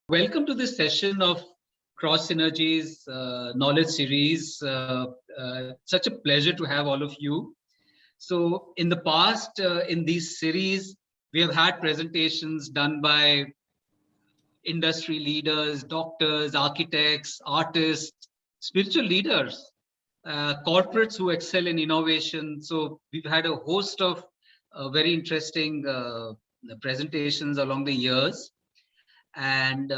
Welcome to this session of Cross Synergies Knowledge Series. Such a pleasure to have all of you. So in the past, in these series, we have had presentations done by industry leaders, doctors, architects, artists, spiritual leaders, corporates who excel in innovation. So we've had a host of very interesting presentations along the years. And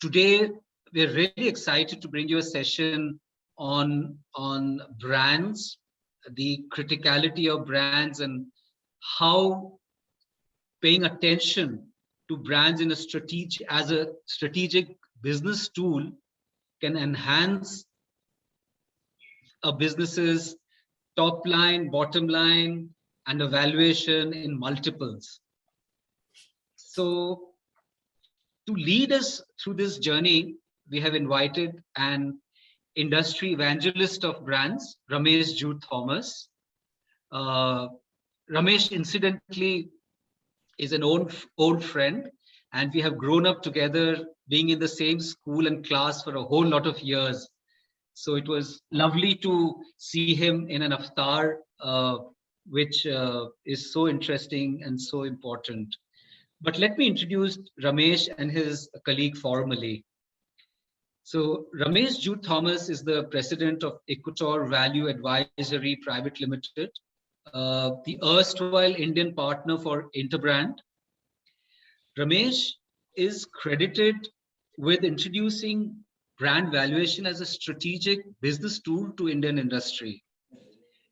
today we're really excited to bring you a session on brands, the criticality of brands, and how paying attention to brands in a strategic business tool can enhance a business's top line, bottom line, and evaluation in multiples. So to lead us through this journey, we have invited an industry evangelist of brands, Ramesh Jude Thomas. Ramesh, incidentally, is an old friend, and we have grown up together, being in the same school and class for a whole lot of years. So it was lovely to see him in an avatar, which is so interesting and so important. But let me introduce Ramesh and his colleague formally. So Ramesh Jude Thomas is the president of Equitor Value Advisory Private Limited, the erstwhile Indian partner for Interbrand. Ramesh is credited with introducing brand valuation as a strategic business tool to Indian industry.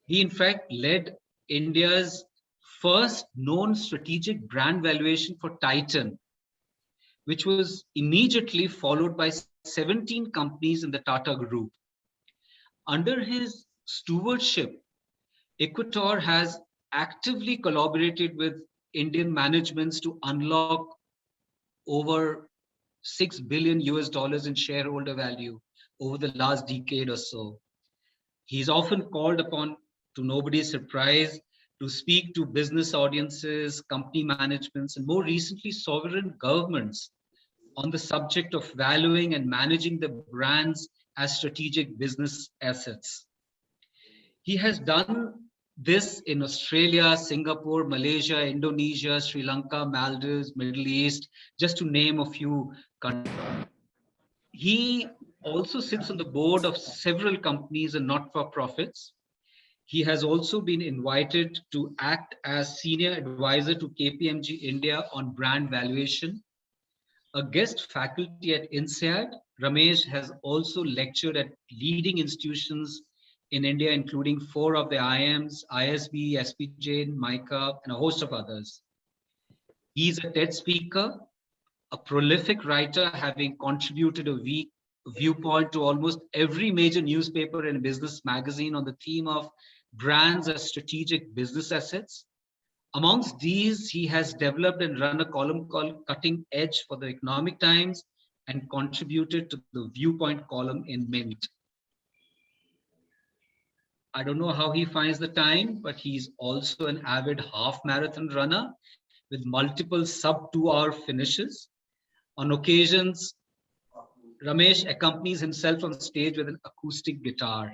He in fact led India's first known strategic brand valuation for Titan, which was immediately followed by 17 companies in the Tata Group. Under his stewardship, Equitor has actively collaborated with Indian managements to unlock over $6 billion in shareholder value over the last decade or so. He's often called upon, to nobody's surprise, to speak to business audiences, company managements, and more recently, sovereign governments on the subject of valuing and managing the brands as strategic business assets. He has done this in Australia, Singapore, Malaysia, Indonesia, Sri Lanka, Maldives, Middle East, just to name a few countries. He also sits on the board of several companies and not-for-profits. He has also been invited to act as senior advisor to KPMG India on brand valuation. A guest faculty at INSEAD, Ramesh has also lectured at leading institutions in India, including 4 of the IIMs, ISB, SPJ, MICA, and a host of others. He's a TED speaker, a prolific writer, having contributed a viewpoint to almost every major newspaper and business magazine on the theme of brands as strategic business assets. Amongst these, he has developed and run a column called Cutting Edge for the Economic Times and contributed to the Viewpoint column in Mint. I don't know how he finds the time, but he's also an avid half marathon runner with multiple sub 2-hour finishes. On occasions, Ramesh accompanies himself on stage with an acoustic guitar.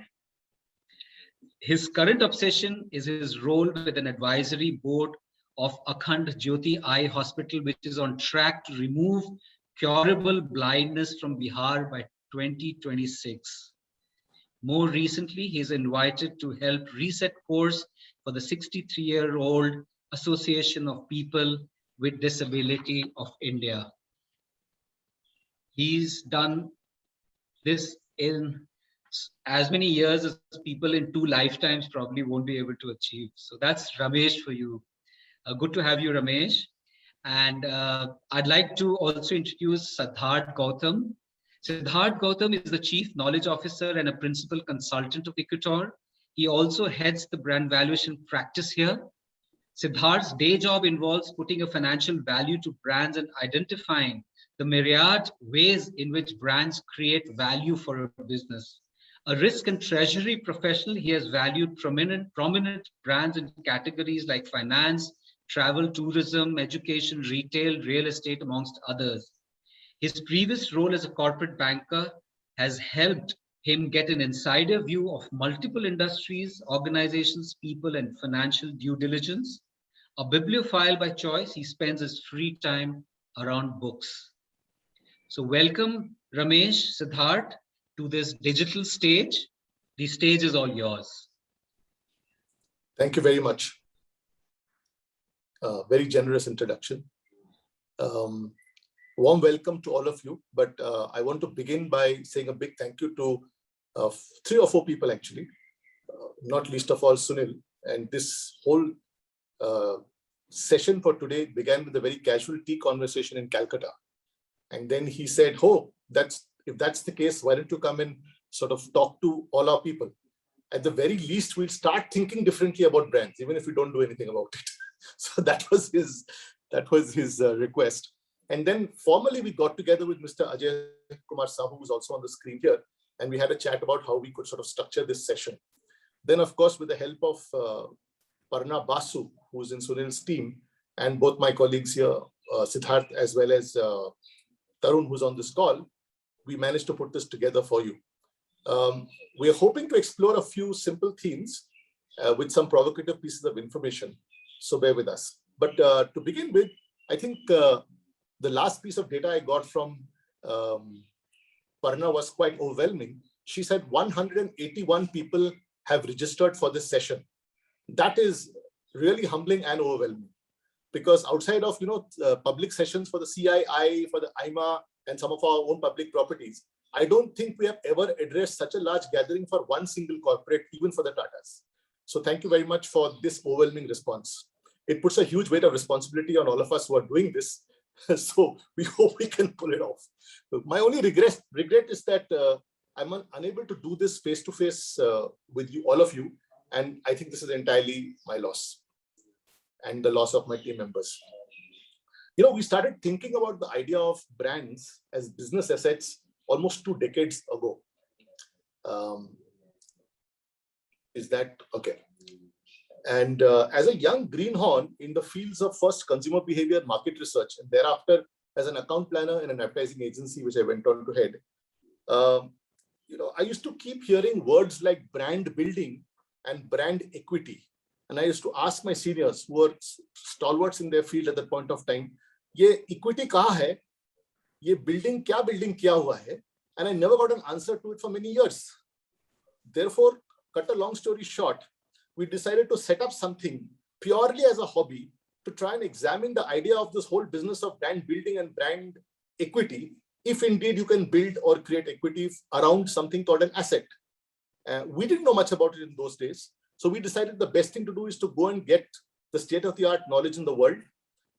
His current obsession is his role with an advisory board of Akhand Jyoti Eye Hospital, which is on track to remove curable blindness from Bihar by 2026. More recently, he is invited to help reset course for the 63-year-old Association of People with Disability of India. He's done this in as many years as people in 2 lifetimes probably won't be able to achieve. So that's Ramesh for you. Good to have you, Ramesh. And I'd like to also introduce Siddharth Gautam. Siddharth Gautam is the Chief Knowledge Officer and a Principal Consultant of Equitor. He also heads the brand valuation practice here. Siddharth's day job involves putting a financial value to brands and identifying the myriad ways in which brands create value for a business. A risk and treasury professional, he has valued prominent brands in categories like finance, travel, tourism, education, retail, real estate, amongst others. His previous role as a corporate banker has helped him get an insider view of multiple industries, organizations, people, and financial due diligence. A bibliophile by choice, he spends his free time around books. So welcome, Ramesh, Siddharth, to this digital stage. The stage is all yours. Thank you very much. Very generous introduction. Warm welcome to all of you. But I want to begin by saying a big thank you to 3 or 4 people, actually, not least of all Sunil. And this whole session for today began with a very casual tea conversation in Calcutta. And then he said, oh, if that's the case, why don't you come and sort of talk to all our people? At the very least, we'll start thinking differently about brands, even if we don't do anything about it. So that was his request. And then formally, we got together with Mr. Ajay Kumar Sahu, who's also on the screen here, and we had a chat about how we could sort of structure this session. Then, of course, with the help of Parna Basu, who's in Sunil's team, and both my colleagues here, Siddharth, as well as Tarun, who's on this call, we managed to put this together for you. We are hoping to explore a few simple themes with some provocative pieces of information. So bear with us. But to begin with, I think the last piece of data I got from Parna was quite overwhelming. She said 181 people have registered for this session. That is really humbling and overwhelming, because outside of public sessions for the CII, for the IMA, and some of our own public properties, I don't think we have ever addressed such a large gathering for one single corporate, even for the Tatas. So thank you very much for this overwhelming response. It puts a huge weight of responsibility on all of us who are doing this. So we hope we can pull it off. My only regret is that I'm unable to do this face-to-face with you, all of you. And I think this is entirely my loss and the loss of my team members. We started thinking about the idea of brands as business assets almost 2 decades ago. Is that okay? And as a young greenhorn in the fields of first consumer behavior market research, and thereafter as an account planner in an advertising agency, which I went on to head, I used to keep hearing words like brand building and brand equity. And I used to ask my seniors, who were stalwarts in their field at that point of time, "Ye equity kahan hai? Ye building kiya hua hai?" And I never got an answer to it for many years. Therefore, cut a long story short, we decided to set up something purely as a hobby to try and examine the idea of this whole business of brand building and brand equity, if indeed you can build or create equity around something called an asset. We didn't know much about it in those days. So we decided the best thing to do is to go and get the state-of-the-art knowledge in the world.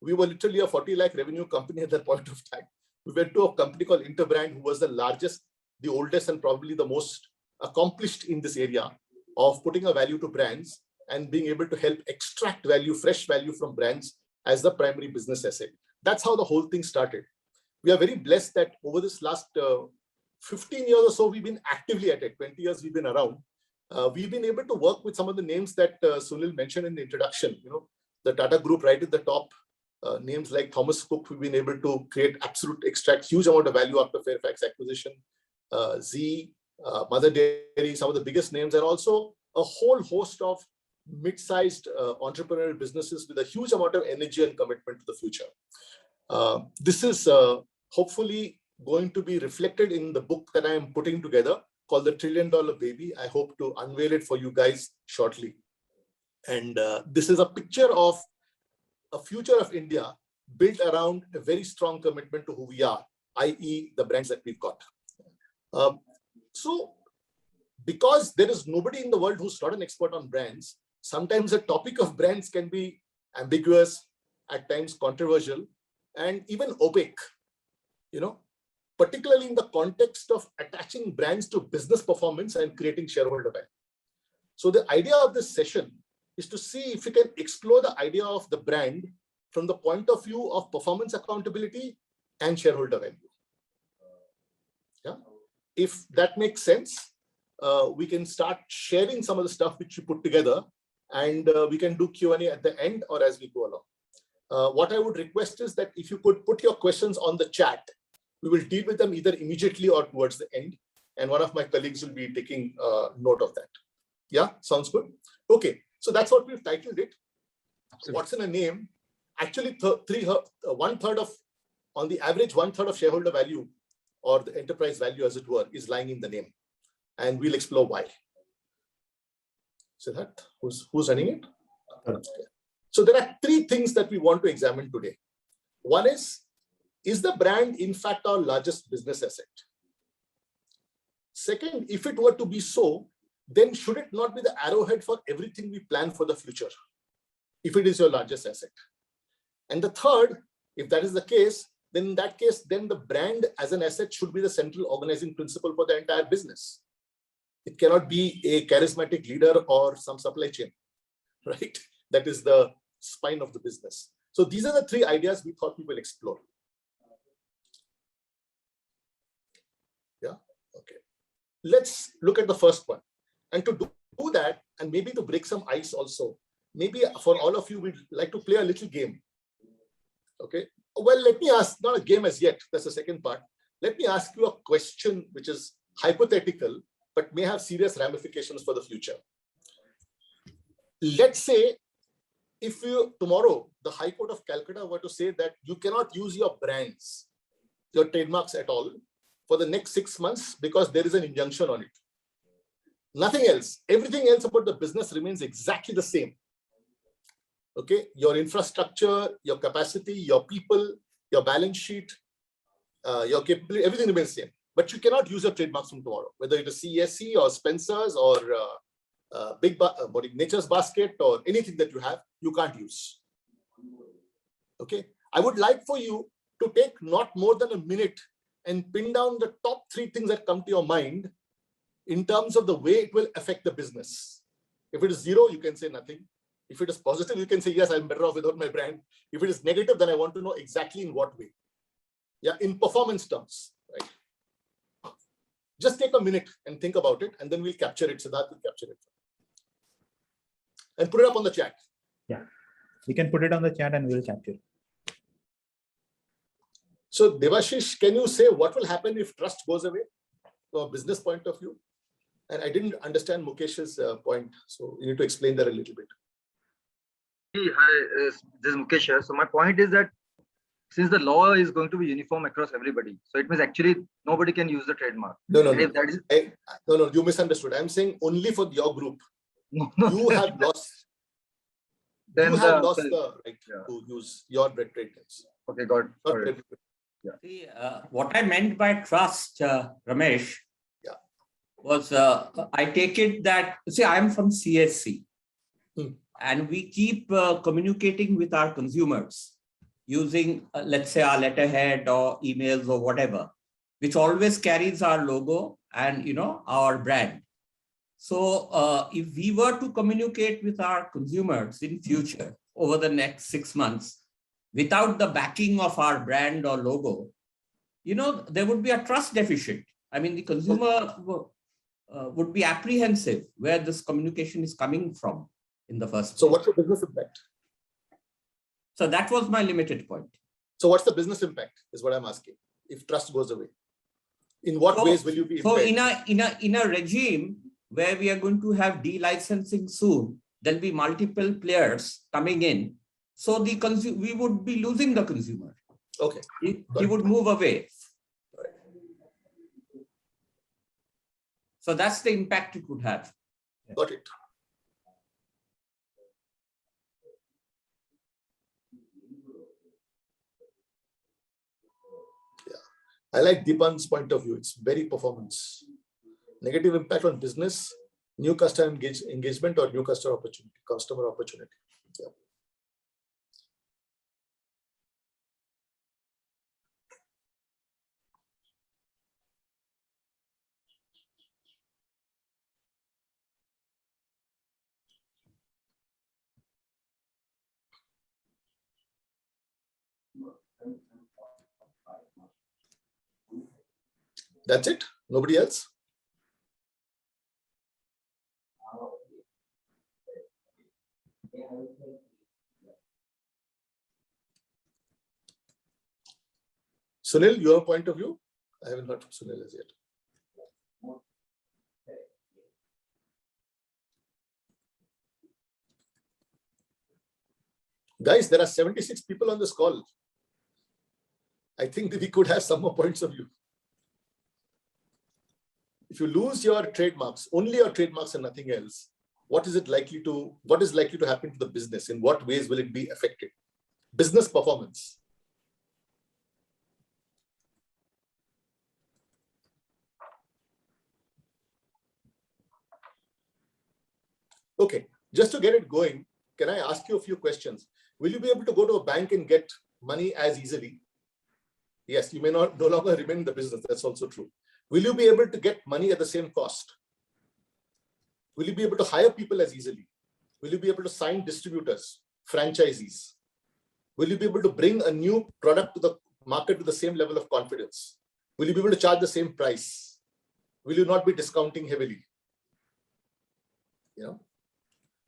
We were literally a 40 lakh revenue company at that point of time. We went to a company called Interbrand, who was the largest, the oldest, and probably the most accomplished in this area of putting a value to brands and being able to help extract value, fresh value from brands as the primary business asset. That's how the whole thing started. We are very blessed that over this last 15 years or so, we've been actively at it. 20 years we've been around. We've been able to work with some of the names that Sunil mentioned in the introduction. The Tata Group right at the top, names like Thomas Cook, we've been able to extract huge amount of value after Fairfax acquisition. Z, Mother Dairy, some of the biggest names, and also a whole host of mid-sized entrepreneurial businesses with a huge amount of energy and commitment to the future. This is hopefully going to be reflected in the book that I am putting together called The $1 Trillion Baby. I hope to unveil it for you guys shortly. And this is a picture of a future of India built around a very strong commitment to who we are, i.e. the brands that we've got. So because there is nobody in the world who's not an expert on brands, sometimes the topic of brands can be ambiguous, at times controversial, and even opaque, particularly in the context of attaching brands to business performance and creating shareholder value. So the idea of this session is to see if we can explore the idea of the brand from the point of view of performance accountability and shareholder value. Yeah. If that makes sense, we can start sharing some of the stuff which we put together, and we can do Q&A at the end or as we go along. What I would request is that if you could put your questions on the chat, We will deal with them either immediately or towards the end. And one of my colleagues will be taking note of that. Yeah, sounds good. Okay, so that's what we've titled it. Absolutely. What's in a name? Actually, one third of, on the average, 1/3 of shareholder value, or the enterprise value, as it were, is lying in the name. And we'll explore why. Siddharth, who's running it? Okay. So there are 3 things that we want to examine today. One is the brand in fact our largest business asset? Second, if it were to be so, then should it not be the arrowhead for everything we plan for the future, if it is your largest asset? And the third, if that is the case, then in that case, then the brand as an asset should be the central organizing principle for the entire business. It cannot be a charismatic leader or some supply chain, right? That is the spine of the business. So these are the 3 ideas we thought we will explore. Yeah, okay. Let's look at the first one. And to do that, and maybe to break some ice also, maybe for all of you, we'd like to play a little game. Okay. Well, let me ask, not a game as yet, that's the second part. Let me ask you a question which is hypothetical, but may have serious ramifications for the future. Let's say if you tomorrow, the High Court of Calcutta were to say that you cannot use your brands, your trademarks at all for the next 6 months because there is an injunction on it. Nothing else. Everything else about the business remains exactly the same. Okay, your infrastructure, your capacity, your people, your balance sheet, your capability, everything remains the same. But you cannot use your trademarks from tomorrow, whether it is CSC or Spencer's or Nature's Basket or anything that you have, you can't use. Okay, I would like for you to take not more than a minute and pin down the top 3 things that come to your mind in terms of the way it will affect the business. If it is 0, you can say nothing. If it is positive, you can say, yes, I'm better off without my brand. If it is negative, then I want to know exactly in what way. Yeah, in performance terms, right? Just take a minute and think about it, and then we'll capture it. Siddharth will capture it. And put it up on the chat. Yeah, we can put it on the chat and we'll capture it. So Devashish, can you say what will happen if trust goes away from a business point of view? And I didn't understand Mukesh's point, so you need to explain that a little bit. Hi, this is Mukesh here. So my point is that since the law is going to be uniform across everybody, so it means actually nobody can use the trademark. No, No, you misunderstood. I'm saying only for your group. No. You have lost. Then you have lost the right to use your trade names. Okay, got it. Yeah. See, what I meant by trust, Ramesh, was I take it that, see, I'm from CSC. And we keep communicating with our consumers using, let's say, our letterhead or emails or whatever, which always carries our logo and, our brand. So if we were to communicate with our consumers in future over the next 6 months, without the backing of our brand or logo, there would be a trust deficit. I mean, the consumer would be apprehensive where this communication is coming from. In the first place. So what's the business impact? So that was my limited point. So what's the business impact is what I'm asking. If trust goes away, in what ways will you be impaired? So in a regime where we are going to have delicensing soon, there'll be multiple players coming in. So we would be losing the consumer. Okay. He would move away. Right. So that's the impact it would have. Got it. I like Deepan's point of view. It's very performance. Negative impact on business, new customer engagement, or new customer opportunity. Yeah. That's it? Nobody else? Sunil, your point of view? I haven't heard from Sunil as yet. Guys, there are 76 people on this call. I think that we could have some more points of view. If you lose your trademarks, only your trademarks and nothing else, what is likely to happen to the business? In what ways will it be affected? Business performance. Okay, just to get it going, can I ask you a few questions? Will you be able to go to a bank and get money as easily? Yes, you may no longer remain in the business. That's also true. Will you be able to get money at the same cost? Will you be able to hire people as easily? Will you be able to sign distributors, franchisees? Will you be able to bring a new product to the market with the same level of confidence? Will you be able to charge the same price? Will you not be discounting heavily?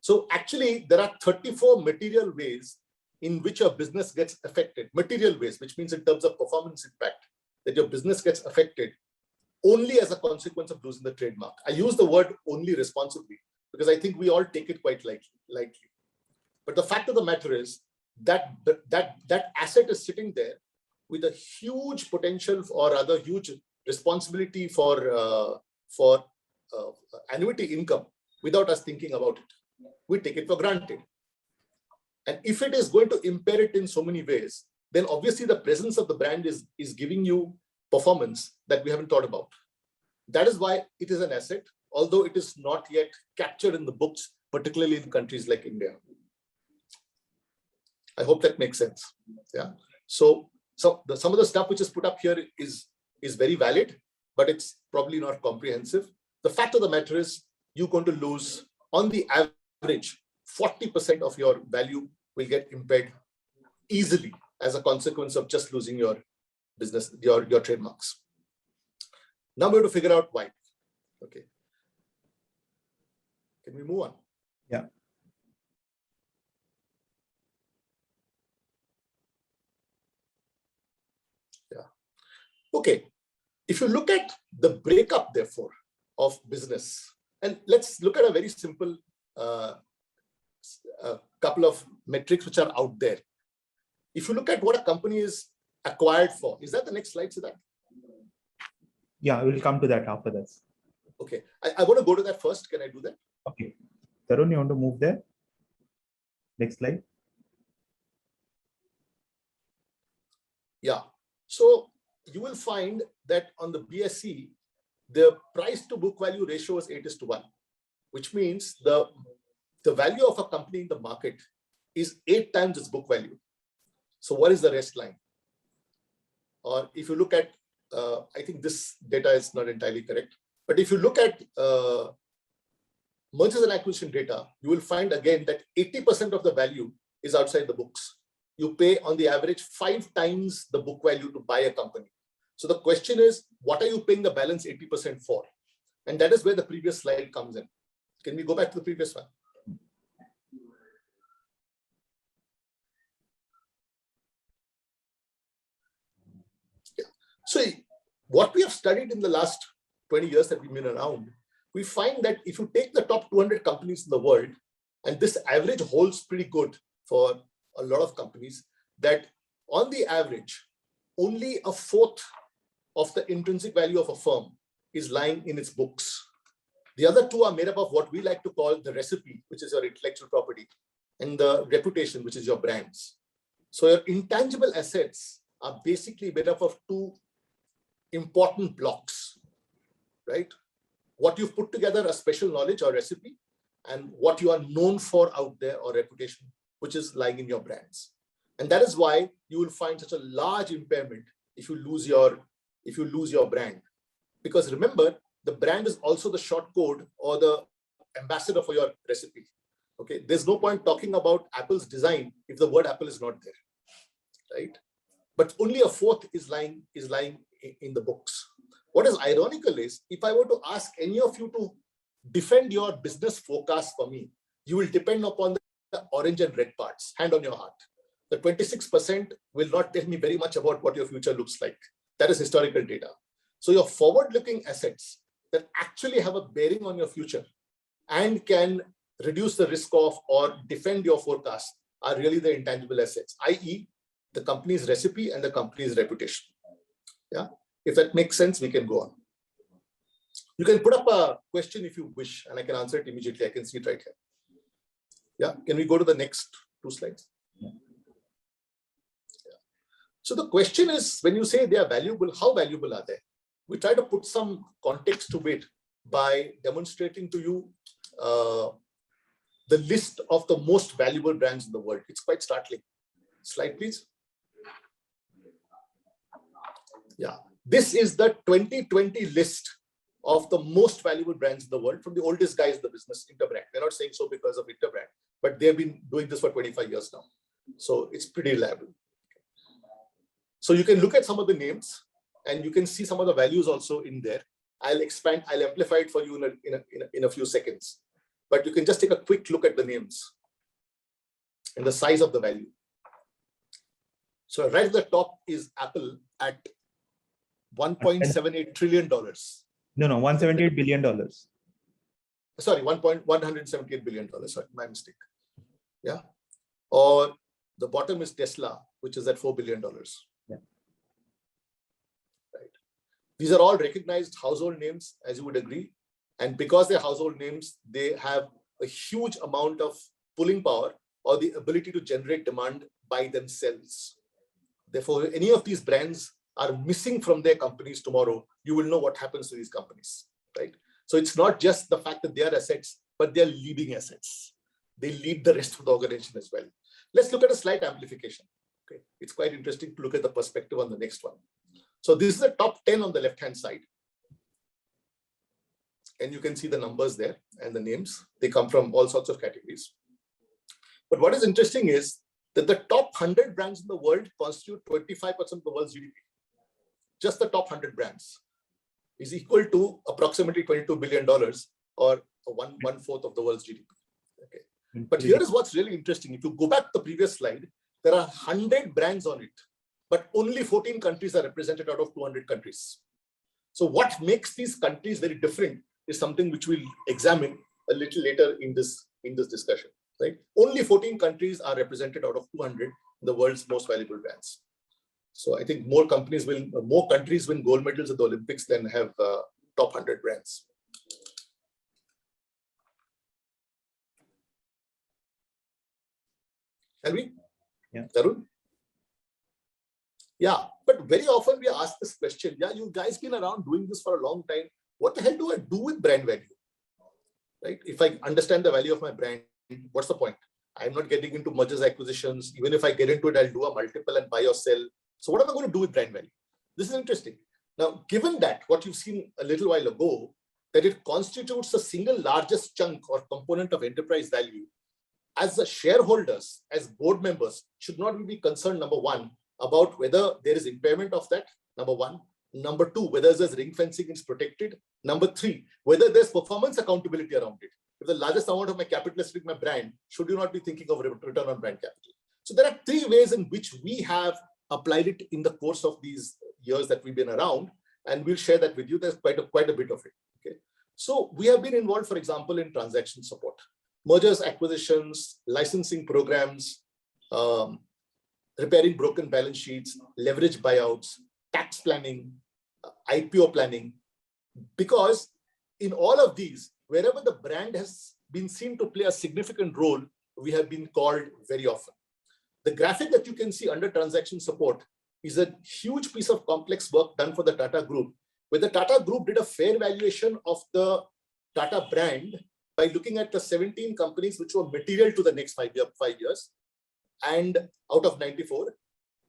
So actually, there are 34 material ways in which your business gets affected. Material ways, which means in terms of performance impact, that your business gets affected only as a consequence of losing the trademark. I use the word only responsibly because I think we all take it quite lightly. But the fact of the matter is that that asset is sitting there with a huge potential or rather huge responsibility for annuity income without us thinking about it. We take it for granted. And if it is going to impair it in so many ways, then obviously the presence of the brand is giving you performance that we haven't thought about. That is why it is an asset, although it is not yet captured in the books, particularly in countries like India. I hope that makes sense. Yeah. So some of the stuff which is put up here is very valid, but it's probably not comprehensive. The fact of the matter is you're going to lose, on the average, 40% of your value will get impaired easily as a consequence of just losing your business, your trademarks. Now we have to figure out why. Okay. Can we move on? Yeah. Yeah. Okay. If you look at the breakup, therefore, of business, and let's look at a very simple couple of metrics which are out there. If you look at what a company is acquired for, is that the next slide, Siddharth? Yeah, we'll come to that after this. Okay, I want to go to that first. Can I do that? Okay. Tarun, you want to move there? Next slide. Yeah. So you will find that on the BSE, the price to book value ratio is 8:1, which means the value of a company in the market is 8 times its book value. So what is the rest line? Or if you look at, I think this data is not entirely correct, but if you look at mergers and acquisition data, you will find again that 80% of the value is outside the books. You pay on the average 5 times the book value to buy a company. So the question is, what are you paying the balance 80% for? And that is where the previous slide comes in. Can we go back to the previous one? Yeah. So what we have studied in the last 20 years that we've been around, we find that if you take the top 200 companies in the world, and this average holds pretty good for a lot of companies, that on the average, only a fourth of the intrinsic value of a firm is lying in its books. The other two are made up of what we like to call the recipe, which is your intellectual property, and the reputation, which is your brands. So your intangible assets are basically made up of 2 important blocks, right? What you've put together, a special knowledge or recipe, and what you are known for out there, or reputation, which is lying in your brands. And that is why you will find such a large impairment if you lose your brand. Because remember, the brand is also the short code or the ambassador for your recipe. Okay, there's no point talking about Apple's design if the word Apple is not there, right? But only a fourth is lying in the books. What is ironical is, if I were to ask any of you to defend your business forecast for me, you will depend upon the orange and red parts, hand on your heart. The 26% will not tell me very much about what your future looks like. That is historical data. So your forward-looking assets that actually have a bearing on your future and can reduce the risk of or defend your forecast are really the intangible assets, i.e. the company's recipe and the company's reputation. Yeah, if that makes sense, we can go on. You can put up a question if you wish, and I can answer it immediately. I can see it right here. Yeah, can we go to the next 2 slides? Yeah. So the question is, when you say they are valuable, how valuable are they? We try to put some context to it by demonstrating to you the list of the most valuable brands in the world. It's quite startling. Slide, please. Yeah, this is the 2020 list of the most valuable brands in the world from the oldest guys in the business, Interbrand. We're not saying so because of Interbrand, but they've been doing this for 25 years now. So it's pretty reliable. So you can look at some of the names and you can see some of the values also in there. I'll amplify it for you in a few seconds. But you can just take a quick look at the names and the size of the value. So right at the top is Apple at $1.78 trillion. No, $178 billion. Sorry, $178 billion. Sorry, my mistake. Yeah. Or the bottom is Tesla, which is at $4 billion. Yeah. Right. These are all recognized household names, as you would agree. And because they're household names, they have a huge amount of pulling power or the ability to generate demand by themselves. Therefore, any of these brands are missing from their companies tomorrow, you will know what happens to these companies, right? So it's not just the fact that they are assets, but they're leading assets. They lead the rest of the organization as well. Let's look at a slight amplification. Okay, it's quite interesting to look at the perspective on the next one. So this is the top 10 on the left-hand side. And you can see the numbers there and the names. They come from all sorts of categories. But what is interesting is that the top 100 brands in the world constitute 25% of the world's GDP. Just the top 100 brands is equal to approximately $22 billion or one-fourth of the world's GDP. Okay. But here is what's really interesting. If you go back to the previous slide, there are 100 brands on it, but only 14 countries are represented out of 200 countries. So what makes these countries very different is something which we'll examine a little later in this discussion. Right? Only 14 countries are represented out of 200 the world's most valuable brands. So I think more countries win gold medals at the Olympics than have top 100 brands. Shall we? Yeah. Tarun? Yeah, but very often we ask this question, yeah, you guys been around doing this for a long time. What the hell do I do with brand value? Right? If I understand the value of my brand, what's the point? I'm not getting into mergers, acquisitions. Even if I get into it, I'll do a multiple and buy or sell. So what am I going to do with brand value? This is interesting. Now, given that what you've seen a little while ago, that it constitutes the single largest chunk or component of enterprise value, as the shareholders, as board members, should not be concerned, number one, about whether there is impairment of that, number one. Number two, whether there's ring fencing is protected. Number three, whether there's performance accountability around it. If the largest amount of my capital is with my brand, should you not be thinking of return on brand capital? So there are 3 ways in which we have applied it in the course of these years that we've been around, and we'll share that with you. There's quite a bit of it. Okay, so we have been involved, for example, in transaction support, mergers, acquisitions, licensing programs, repairing broken balance sheets, leverage buyouts, tax planning, IPO planning, because in all of these, wherever the brand has been seen to play a significant role, we have been called very often. The graphic that you can see under transaction support is a huge piece of complex work done for the Tata Group, where the Tata Group did a fair valuation of the Tata brand by looking at the 17 companies which were material to the next 5 years, and out of 94,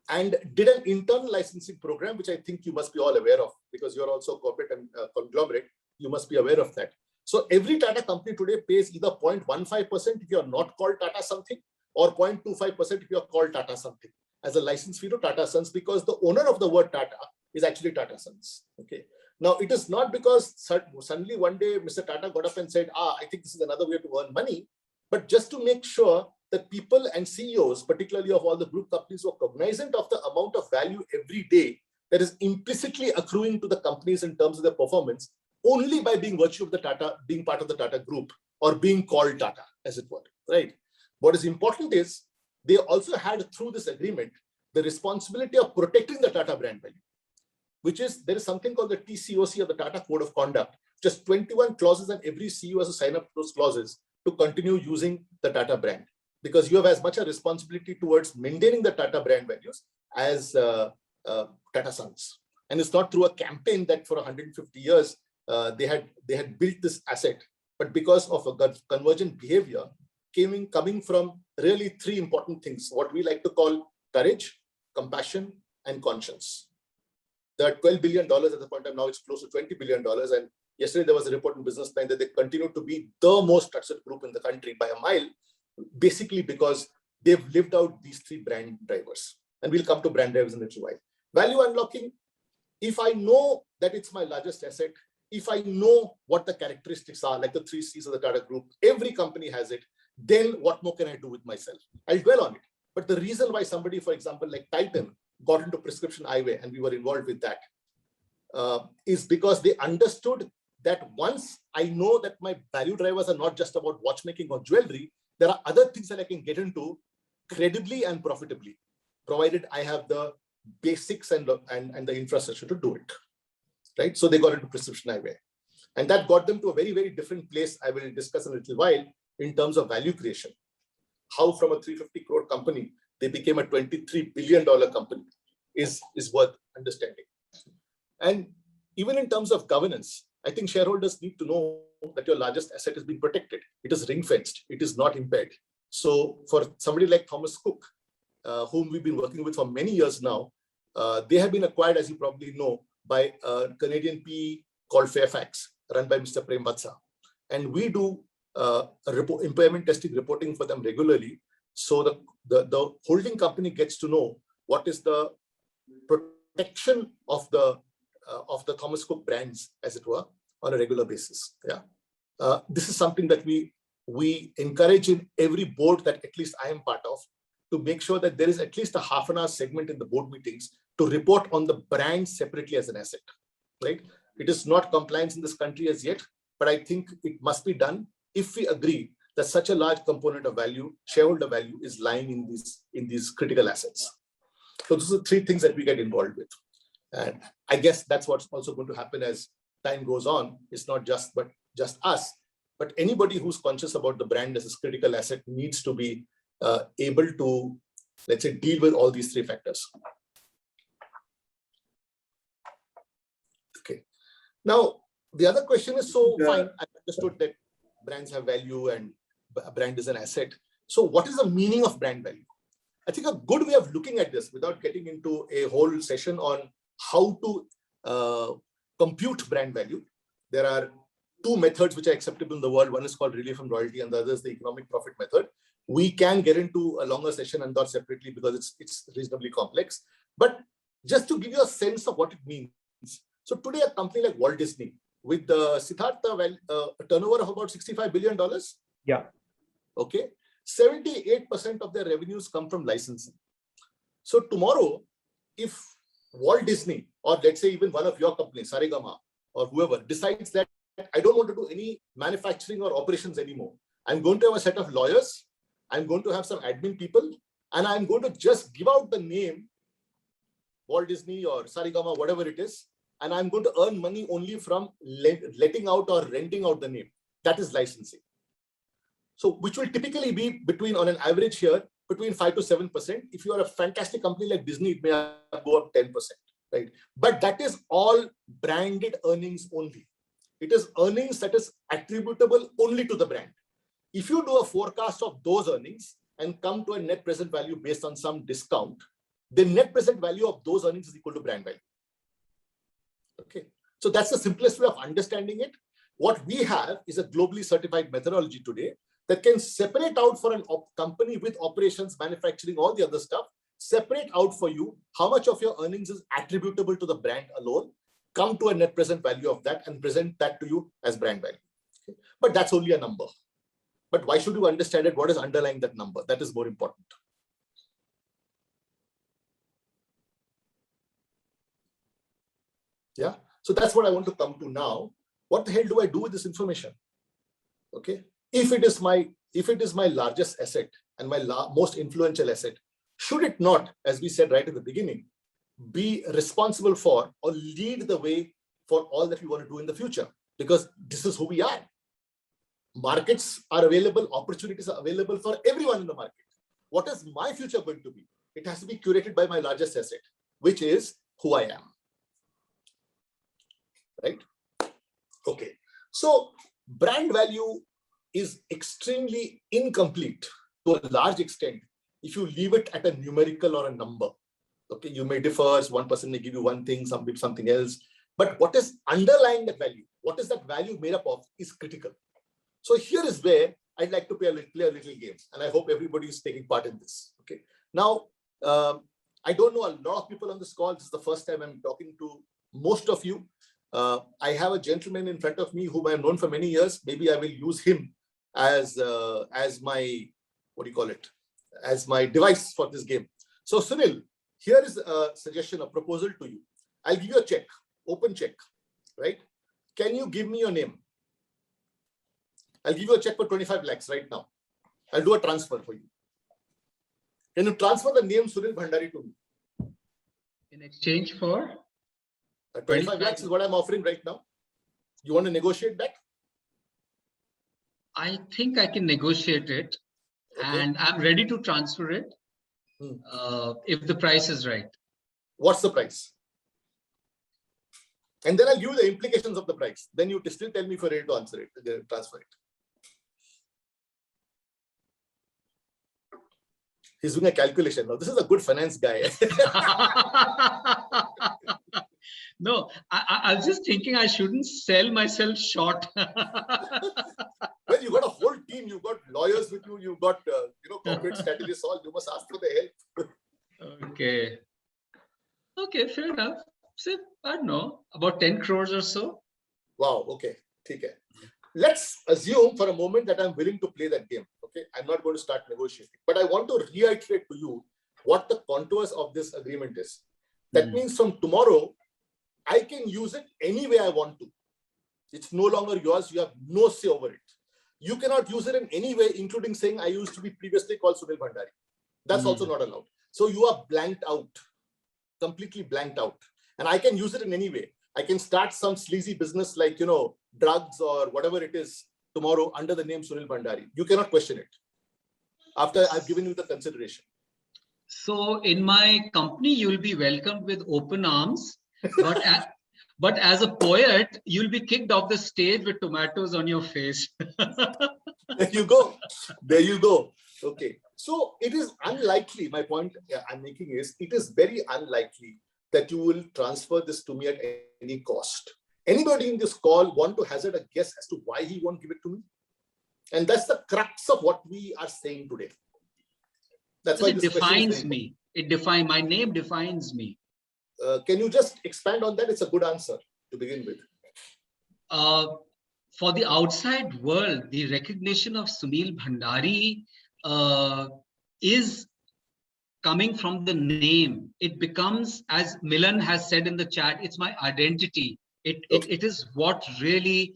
and did an internal licensing program, which I think you must be all aware of, because you're also a corporate and conglomerate. You must be aware of that. So every Tata company today pays either 0.15% if you're not called Tata something, or 0.25% if you're called Tata something, as a license fee to Tata Sons, because the owner of the word Tata is actually Tata Sons. Okay. Now, it is not because suddenly one day Mr. Tata got up and said, I think this is another way to earn money, but just to make sure that people and CEOs, particularly of all the group companies, were cognizant of the amount of value every day that is implicitly accruing to the companies in terms of their performance only by being virtue of the Tata, being part of the Tata group or being called Tata, as it were, right? What is important is they also had, through this agreement, the responsibility of protecting the Tata brand value, which is, there is something called the TCOC, or the Tata Code of Conduct, just 21 clauses, and every CEO has to sign up to those clauses to continue using the Tata brand, because you have as much a responsibility towards maintaining the Tata brand values as Tata Sons. And it's not through a campaign that for 150 years they had built this asset, but because of a convergent behavior coming from really three important things, what we like to call courage, compassion, and conscience. The $12 billion at the point of now, it's close to $20 billion. And yesterday there was a report in Business Line that they continue to be the most trusted group in the country by a mile, basically because they've lived out these three brand drivers. And we'll come to brand drivers in a little while. Value unlocking, if I know that it's my largest asset, if I know what the characteristics are, like the 3 C's of the Tata Group, every company has it, then what more can I do with myself? I'll dwell on it. But the reason why somebody, for example, like Titan, got into prescription eyewear, and we were involved with that, is because they understood that once I know that my value drivers are not just about watchmaking or jewelry, there are other things that I can get into credibly and profitably, provided I have the basics and the infrastructure to do it, right? So they got into prescription eyewear. And that got them to a very, very different place. I will discuss in a little while in terms of value creation. How from a 350 crore company, they became a $23 billion company is worth understanding. And even in terms of governance, I think shareholders need to know that your largest asset is being protected. It is ring-fenced. It is not impaired. So for somebody like Thomas Cook, whom we've been working with for many years now, they have been acquired, as you probably know, by a Canadian PE called Fairfax, run by Mr. Prem Vatsa. And we do impairment testing reporting for them regularly. So the holding company gets to know what is the protection of the Thomas Cook brands, as it were, on a regular basis. Yeah, this is something that we encourage in every board that at least I am part of, to make sure that there is at least a half-an-hour segment in the board meetings to report on the brand separately as an asset. Right? It is not compliance in this country as yet, but I think it must be done if we agree that such a large component of value, shareholder value, is lying in these critical assets. So those are 3 things that we get involved with. And I guess that's what's also going to happen as time goes on. It's not just us, but anybody who's conscious about the brand as a critical asset needs to be able to, let's say, deal with all these 3 factors. Okay. Now, the other question is, so fine, I understood that brands have value and a brand is an asset. So what is the meaning of brand value? I think a good way of looking at this, without getting into a whole session on how to compute brand value, there are 2 methods which are acceptable in the world. One is called relief from royalty, and the other is the economic profit method. We can get into a longer session and not separately because it's reasonably complex. But just to give you a sense of what it means. So today, a company like Walt Disney, with the Siddhartha turnover of about $65 billion. Yeah. Okay. 78% of their revenues come from licensing. So tomorrow, if Walt Disney, or let's say even one of your companies, Saregama, or whoever, decides that I don't want to do any manufacturing or operations anymore, I'm going to have a set of lawyers, I'm going to have some admin people, and I'm going to just give out the name Walt Disney or Saregama, whatever it is, and I'm going to earn money only from letting out or renting out the name. That is licensing. So which will typically be between, on an average here, between 5 to 7%. If you are a fantastic company like Disney, it may go up 10%, right? But that is all branded earnings only. It is earnings that is attributable only to the brand. If you do a forecast of those earnings and come to a net present value based on some discount, the net present value of those earnings is equal to brand value. Okay, so that's the simplest way of understanding it. What we have is a globally certified methodology today that can separate out for a company with operations, manufacturing, all the other stuff, separate out for you how much of your earnings is attributable to the brand alone, come to a net present value of that and present that to you as brand value. Okay? But that's only a number. But why should you understand it? What is underlying that number? That is more important. Yeah. So that's what I want to come to now. What the hell do I do with this information? Okay. If it is my largest asset and my most influential asset, should it not, as we said right at the beginning, be responsible for or lead the way for all that we want to do in the future? Because this is who we are. Markets are available, opportunities are available for everyone in the market. What is my future going to be? It has to be curated by my largest asset, which is who I am. Right? Okay. So brand value is extremely incomplete to a large extent if you leave it at a numerical or a number. Okay, you may differ. One person may give you one thing, some people something else. But what is underlying that value? What is that value made up of is critical. So here is where I'd like to play a little game, and I hope everybody is taking part in this. Okay. Now, I don't know a lot of people on this call. This is the first time I'm talking to most of you. I have a gentleman in front of me whom I have known for many years. Maybe I will use him as my, what do you call it, as my device for this game. So Sunil, here is a suggestion, a proposal to you. I'll give you a check, open check, right? Can you give me your name? I'll give you a check for 25 lakhs right now. I'll do a transfer for you. Can you transfer the name Sunil Bhandari to me? In exchange for? 25 lakhs is what I'm offering right now. You want to negotiate that? I think I can negotiate it, Okay. and I'm ready to transfer it if the price is right. What's the price? And then I'll give you the implications of the price. Then you still tell me if you're ready to answer it, transfer it. He's doing a calculation. Now, this is a good finance guy. No, I was just thinking I shouldn't sell myself short. Well, you got a whole team. You've got lawyers with you. You've got corporate strategists. All you must ask for the help. Okay. Okay, fair enough. So I don't know, about 10 crores or so. Wow. Okay. Okay. Let's assume for a moment that I'm willing to play that game. Okay. I'm not going to start negotiating, but I want to reiterate to you what the contours of this agreement is. That means from tomorrow, I can use it any way I want to. It's no longer yours. You have no say over it. You cannot use it in any way, including saying I used to be previously called Sunil Bhandari. That's also not allowed. So you are blanked out, completely blanked out. And I can use it in any way. I can start some sleazy business like, drugs or whatever it is tomorrow under the name Sunil Bhandari. You cannot question it after I've given you the consideration. So in my company, you'll be welcomed with open arms. But as a poet, you'll be kicked off the stage with tomatoes on your face. There you go. There you go. Okay. So it is unlikely, my point I'm making is, it is very unlikely that you will transfer this to me at any cost. Anybody in this call want to hazard a guess as to why he won't give it to me? And that's the crux of what we are saying today. That's why it defines me. My name defines me. Can you just expand on that? It's a good answer to begin with. For the outside world, the recognition of Sunil Bhandari is coming from the name. It becomes, as Milan has said in the chat, it's my identity. It is what really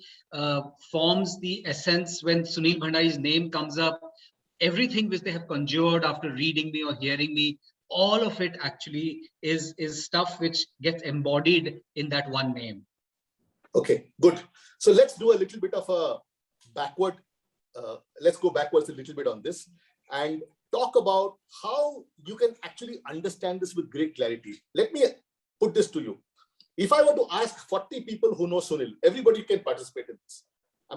forms the essence when Sunil Bhandari's name comes up. Everything which they have conjured after reading me or hearing me, all of it actually is stuff which gets embodied in that one name. Okay, good. So let's do a little bit of a backward. Let's go backwards a little bit on this and talk about how you can actually understand this with great clarity. Let me put this to you. If I were to ask 40 people who know Sunil, everybody can participate in this.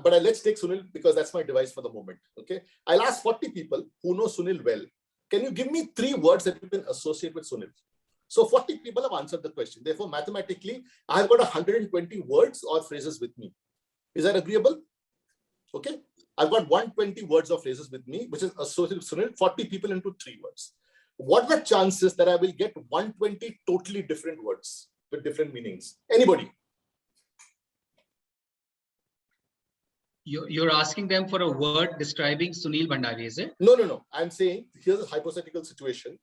But let's take Sunil because that's my device for the moment. Okay, I'll ask 40 people who know Sunil well. Can you give me 3 words that you can associate with Sunil? So 40 people have answered the question. Therefore, mathematically, I've got 120 words or phrases with me. Is that agreeable? Okay. I've got 120 words or phrases with me, which is associated with Sunil, 40 people into 3 words. What are the chances that I will get 120 totally different words with different meanings? Anybody? You're asking them for a word describing Sunil Bhandari, is it? No. I'm saying, here's a hypothetical situation.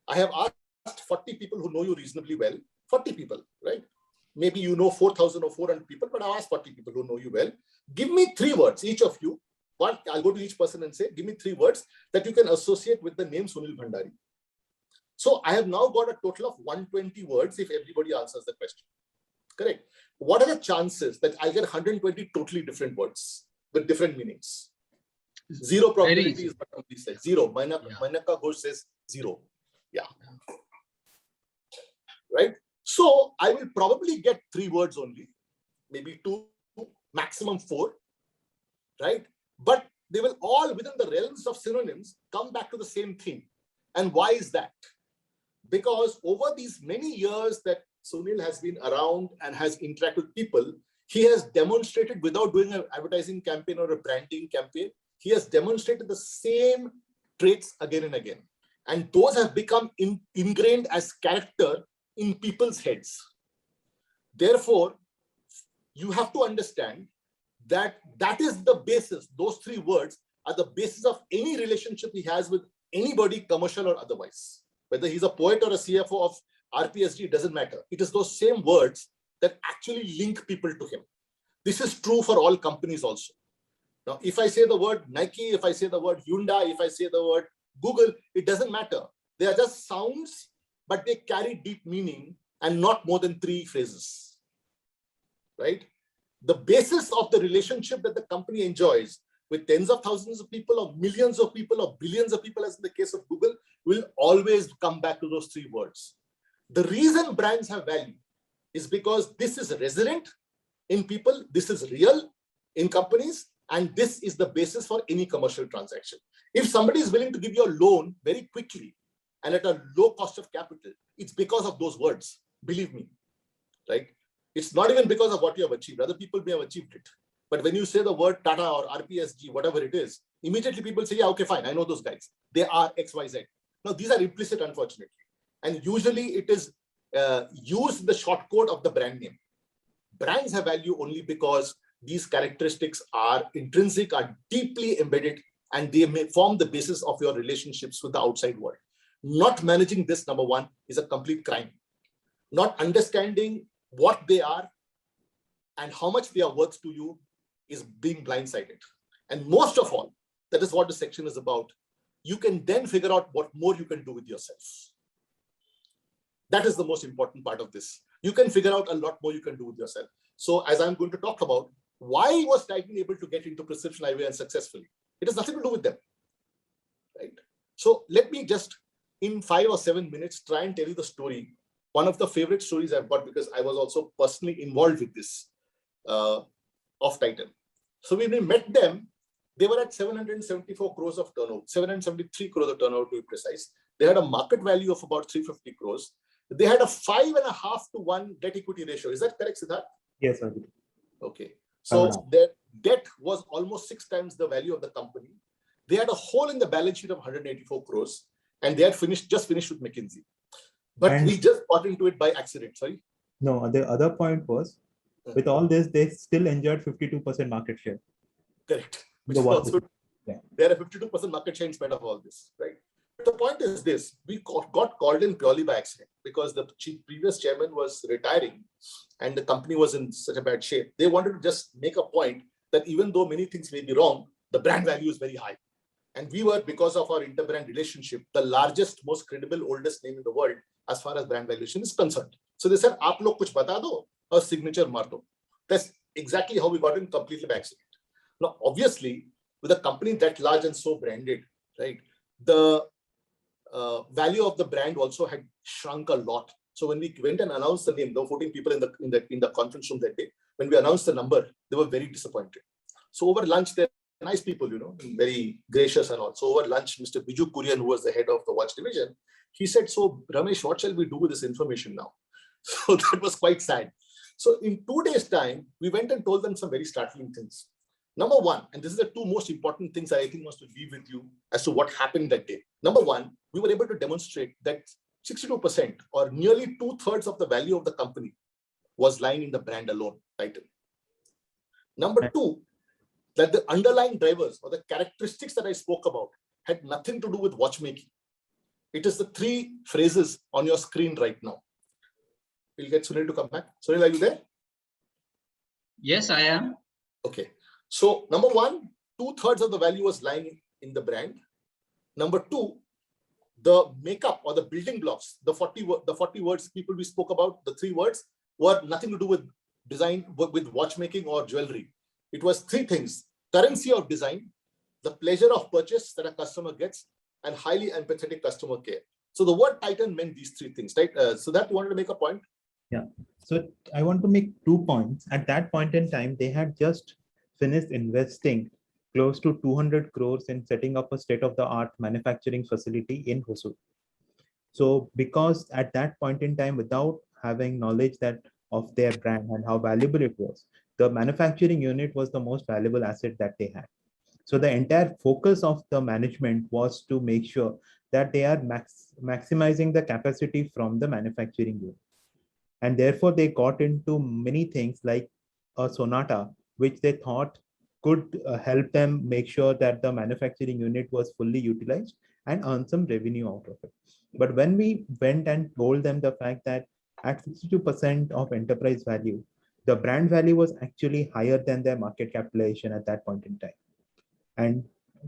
I have asked 40 people who know you reasonably well, 40 people, right? maybe you know 4,000 or 400 people, but I'll ask 40 people who know you well. Give me 3 words, each of you. One, I'll go to each person and say, give me 3 words that you can associate with the name Sunil Bhandari. So I have now got a total of 120 words if everybody answers the question. Correct. What are the chances that I'll get 120 totally different words with different meanings? Zero probability is what somebody says. Zero. Manaka Ghosh says 0. Yeah. Right. So I will probably get 3 words only, maybe 2, maximum 4. Right. But they will all, within the realms of synonyms, come back to the same thing. And why is that? Because over these many years that Sunil has been around and has interacted with people, he has demonstrated, without doing an advertising campaign or a branding campaign, he has demonstrated the same traits again and again. And those have become ingrained as character in people's heads. Therefore, you have to understand that that is the basis. Those 3 words are the basis of any relationship he has with anybody, commercial or otherwise. Whether he's a poet or a CFO of RPSG, doesn't matter. It is those same words that actually link people to him. This is true for all companies also. Now, if I say the word Nike, if I say the word Hyundai, if I say the word Google, it doesn't matter. They are just sounds, but they carry deep meaning and not more than 3 phrases. Right? The basis of the relationship that the company enjoys with tens of thousands of people or millions of people or billions of people, as in the case of Google, will always come back to those 3 words. The reason brands have value is because this is resident in people, this is real in companies, and this is the basis for any commercial transaction. If somebody is willing to give you a loan very quickly and at a low cost of capital, it's because of those words, believe me, right? It's not even because of what you have achieved. Other people may have achieved it. But when you say the word Tata or RPSG, whatever it is, immediately people say, yeah, okay, fine, I know those guys. They are XYZ. Now, these are implicit, unfortunately. And usually it is used the short code of the brand name. Brands have value only because these characteristics are intrinsic, are deeply embedded, and they may form the basis of your relationships with the outside world. Not managing this, number one, is a complete crime. Not understanding what they are and how much they are worth to you is being blindsided. And most of all, that is what the section is about. You can then figure out what more you can do with yourself. That is the most important part of this. You can figure out a lot more you can do with yourself. So as I'm going to talk about, why was Titan able to get into prescription eyewear and successfully? It has nothing to do with them, right? So let me just, in 5 or 7 minutes, try and tell you the story. One of the favorite stories I've got, because I was also personally involved with this, of Titan. So when we met them, they were at 774 crores of turnover, 773 crores of turnover to be precise. They had a market value of about 350 crores. They had a 5.5 to 1 debt equity ratio. Is that correct, Siddharth? Yes, sir. Okay. So their debt was almost 6 times the value of the company. They had a hole in the balance sheet of 184 crores, and they had just finished with McKinsey. But we just got into it by accident. Sorry. No, the other point was, with all this, they still enjoyed 52% market share. Correct. Which is also, they had a 52% market share in spite of all this, right? But the point is this: we got called in purely by accident because the previous chairman was retiring, and the company was in such a bad shape. They wanted to just make a point that even though many things may be wrong, the brand value is very high. And we were, because of our interbrand relationship, the largest, most credible, oldest name in the world as far as brand valuation is concerned. So they said, "Aap log kuch bata do, or signature mar do." That's exactly how we got in, completely by accident. Now, obviously, with a company that large and so branded, right, the value of the brand also had shrunk a lot. So when we went and announced the name, there were 14 people in the conference room that day. When we announced the number, they were very disappointed. So over lunch, they're nice people, you know, very gracious and all. So over lunch, Mr. Biju Kurian, who was the head of the watch division, he said, "So Ramesh, what shall we do with this information now?" So that was quite sad. So in 2 days' time, we went and told them some very startling things. Number one, and this is the 2 most important things I think wants to leave with you as to what happened that day. Number one, we were able to demonstrate that 62% or nearly 2/3 of the value of the company was lying in the brand alone, Titan. Number two, that the underlying drivers or the characteristics that I spoke about had nothing to do with watchmaking. It is the 3 phrases on your screen right now. We'll get Sunil to come back. Sunil, are you there? Yes, I am. Okay. So number one, 2/3 of the value was lying in the brand. Number two, the makeup or the building blocks, the 40 words people we spoke about, the 3 words were nothing to do with design, with watchmaking or jewelry. It was 3 things: currency of design, the pleasure of purchase that a customer gets, and highly empathetic customer care. So the word Titan meant these 3 things, right? So that you wanted to make a point? Yeah. So I want to make 2 points. At that point in time, they had just finished investing close to 200 crores in setting up a state-of-the-art manufacturing facility in Hosur. So because at that point in time, without having knowledge of their brand and how valuable it was, the manufacturing unit was the most valuable asset that they had. So the entire focus of the management was to make sure that they are maximizing the capacity from the manufacturing unit. And therefore they got into many things like a Sonata, which they thought could help them make sure that the manufacturing unit was fully utilized and earn some revenue out of it. But when we went and told them the fact that at 62% of enterprise value, the brand value was actually higher than their market capitalization at that point in time. And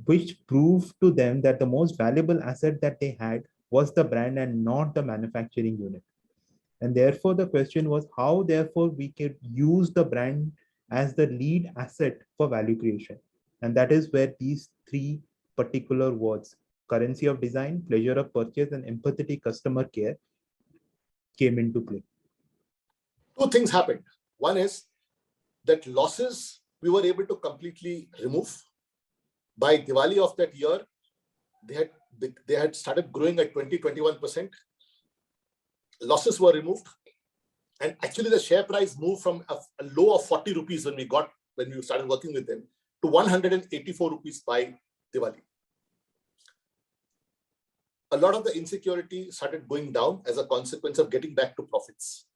which proved to them that the most valuable asset that they had was the brand and not the manufacturing unit. And therefore, the question was how, therefore, we could use the brand as the lead asset for value creation. And that is where these 3 particular words, currency of design, pleasure of purchase, and empathetic customer care, came into play. 2 things happened. One is that losses we were able to completely remove. By Diwali of that year, they had started growing at 20-21%. Losses were removed, and actually the share price moved from a low of 40 rupees when we started working with them to 184 rupees by Diwali. A lot of the insecurity started going down as a consequence of getting back to profits.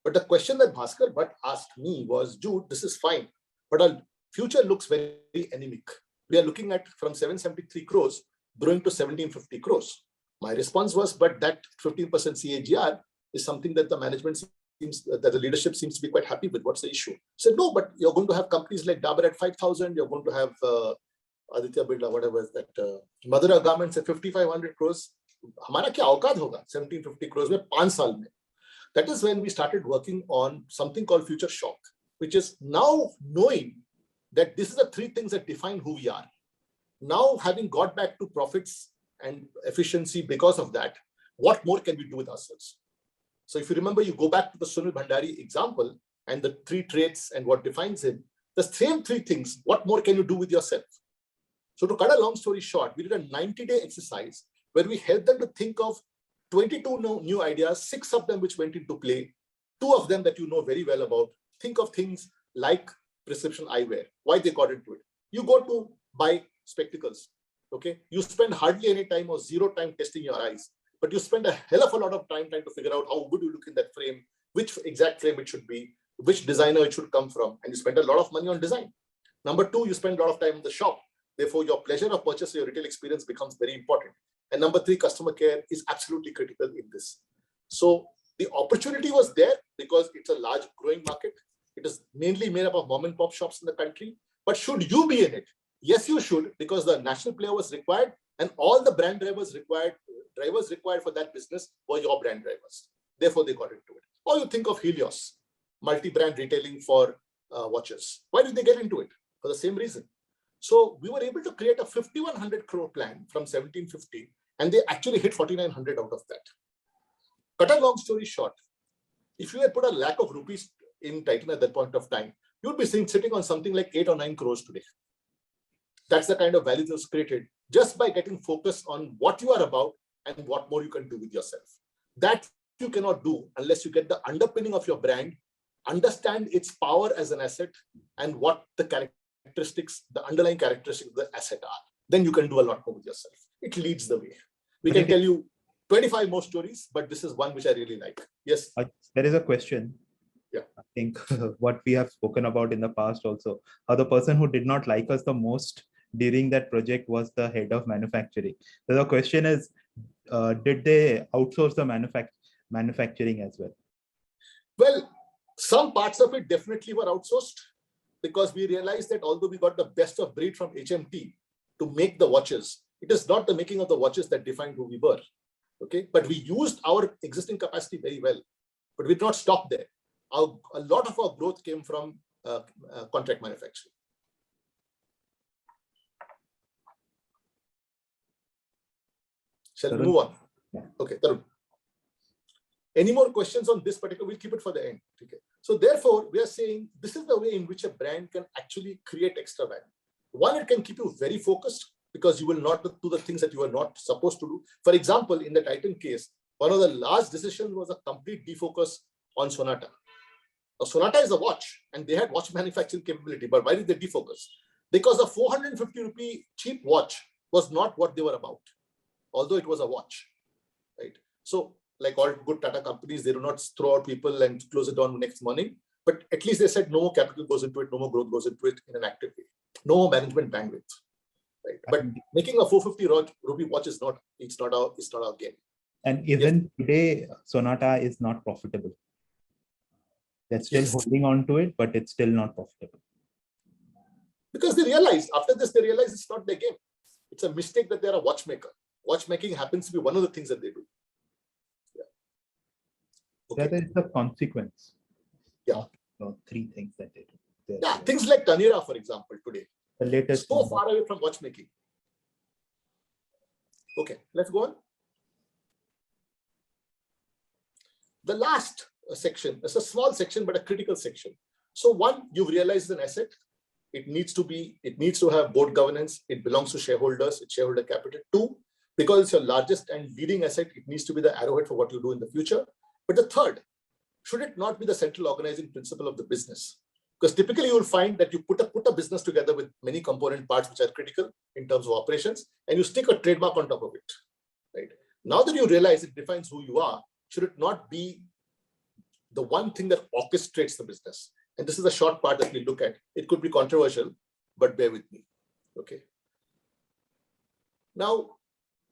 But the question that Bhaskar Bhatt asked me was, Jude, this is fine, but our future looks very anemic. We are looking at from 773 crores growing to 1750 crores. My response was, but that 15% CAGR is something that the management seems, that the leadership seems to be quite happy with. What's the issue? I said, no, but you're going to have companies like Dabur at 5,000. You're going to have Aditya Birla, whatever is that, Madura Garments at 5,500 crores. Hamara kya aukad hoga? 1750 crores mein 5 saal mein. That is when we started working on something called Future Shock, which is now knowing that this is the 3 things that define who we are. Now, having got back to profits and efficiency because of that, what more can we do with ourselves? So if you remember, you go back to the Sunil Bhandari example and the 3 traits and what defines him, the same 3 things, what more can you do with yourself? So to cut a long story short, we did a 90-day exercise where we helped them to think of 22 new ideas, 6 of them which went into play, 2 of them that you know very well about. Think of things like prescription eyewear, why they got into it. You go to buy spectacles. Okay, you spend hardly any time or 0 time testing your eyes, but you spend a hell of a lot of time trying to figure out how good you look in that frame, which exact frame it should be, which designer it should come from, and you spend a lot of money on design. Number 2, you spend a lot of time in the shop. Therefore, your pleasure of purchase, your retail experience becomes very important. And number 3, customer care is absolutely critical in this. So the opportunity was there because it's a large growing market. It is mainly made up of mom and pop shops in the country. But should you be in it? Yes, you should, because the national player was required and all the brand drivers required for that business were your brand drivers. Therefore, they got into it. Or you think of Helios, multi-brand retailing for watches. Why did they get into it? For the same reason. So we were able to create a 5,100 crore plan from 1750, and they actually hit 4,900 out of that. Cut a long story short, if you had put a lakh of rupees in Titan at that point of time, you'd be sitting on something like 8 or 9 crores today. That's the kind of value that was created just by getting focused on what you are about and what more you can do with yourself. That you cannot do unless you get the underpinning of your brand, understand its power as an asset, and what the characteristics, the underlying characteristics of the asset are. Then you can do a lot more with yourself. It leads the way. We can tell you 25 more stories, but this is one which I really like. Yes. There is a question. Yeah. I think what we have spoken about in the past also, how the person who did not like us the most during that project was the head of manufacturing. So the question is, did they outsource the manufacturing as well? Well, some parts of it definitely were outsourced because we realized that although we got the best of breed from HMT to make the watches, it is not the making of the watches that defined who we were. Okay, but we used our existing capacity very well, but we did not stop there. A lot of our growth came from contract manufacturing. Shall we move on? Yeah. Okay, Tarun. Any more questions on this particular? We'll keep it for the end. Okay. So therefore, we are saying this is the way in which a brand can actually create extra value. One, it can keep you very focused because you will not do the things that you are not supposed to do. For example, in the Titan case, one of the last decisions was a complete defocus on Sonata. Now, Sonata is a watch and they had watch manufacturing capability, but why did they defocus? Because a 450 rupee cheap watch was not what they were about, although it was a watch, right? So like all good Tata companies, they do not throw out people and close it down next morning, but at least they said no more capital goes into it, no more growth goes into it in an active way, no more management bandwidth, right? But making a 450 rupee watch is not, it's not our game. And even today, Sonata is not profitable. They're still holding on to it, but it's still not profitable. Because they realized, after this, they realized it's not their game. It's a mistake that they're a watchmaker. Watchmaking happens to be one of the things that they do. Okay. That is the consequence. Yeah. Of three things that they do. Yeah, things like Taneira, for example, today. The latest. So far away from watchmaking. Okay, let's go on. The last section, it's a small section, but a critical section. So one, you've realized an asset. It needs to have board governance. It belongs to shareholders, it's shareholder capital. Two, because it's your largest and leading asset, it needs to be the arrowhead for what you do in the future. But the third, should it not be the central organizing principle of the business? Because typically you will find that you put a business together with many component parts which are critical in terms of operations, and you stick a trademark on top of it, right? Now that you realize it defines who you are, should it not be the one thing that orchestrates the business? And this is a short part that we look at. It could be controversial, but bear with me, okay? Now,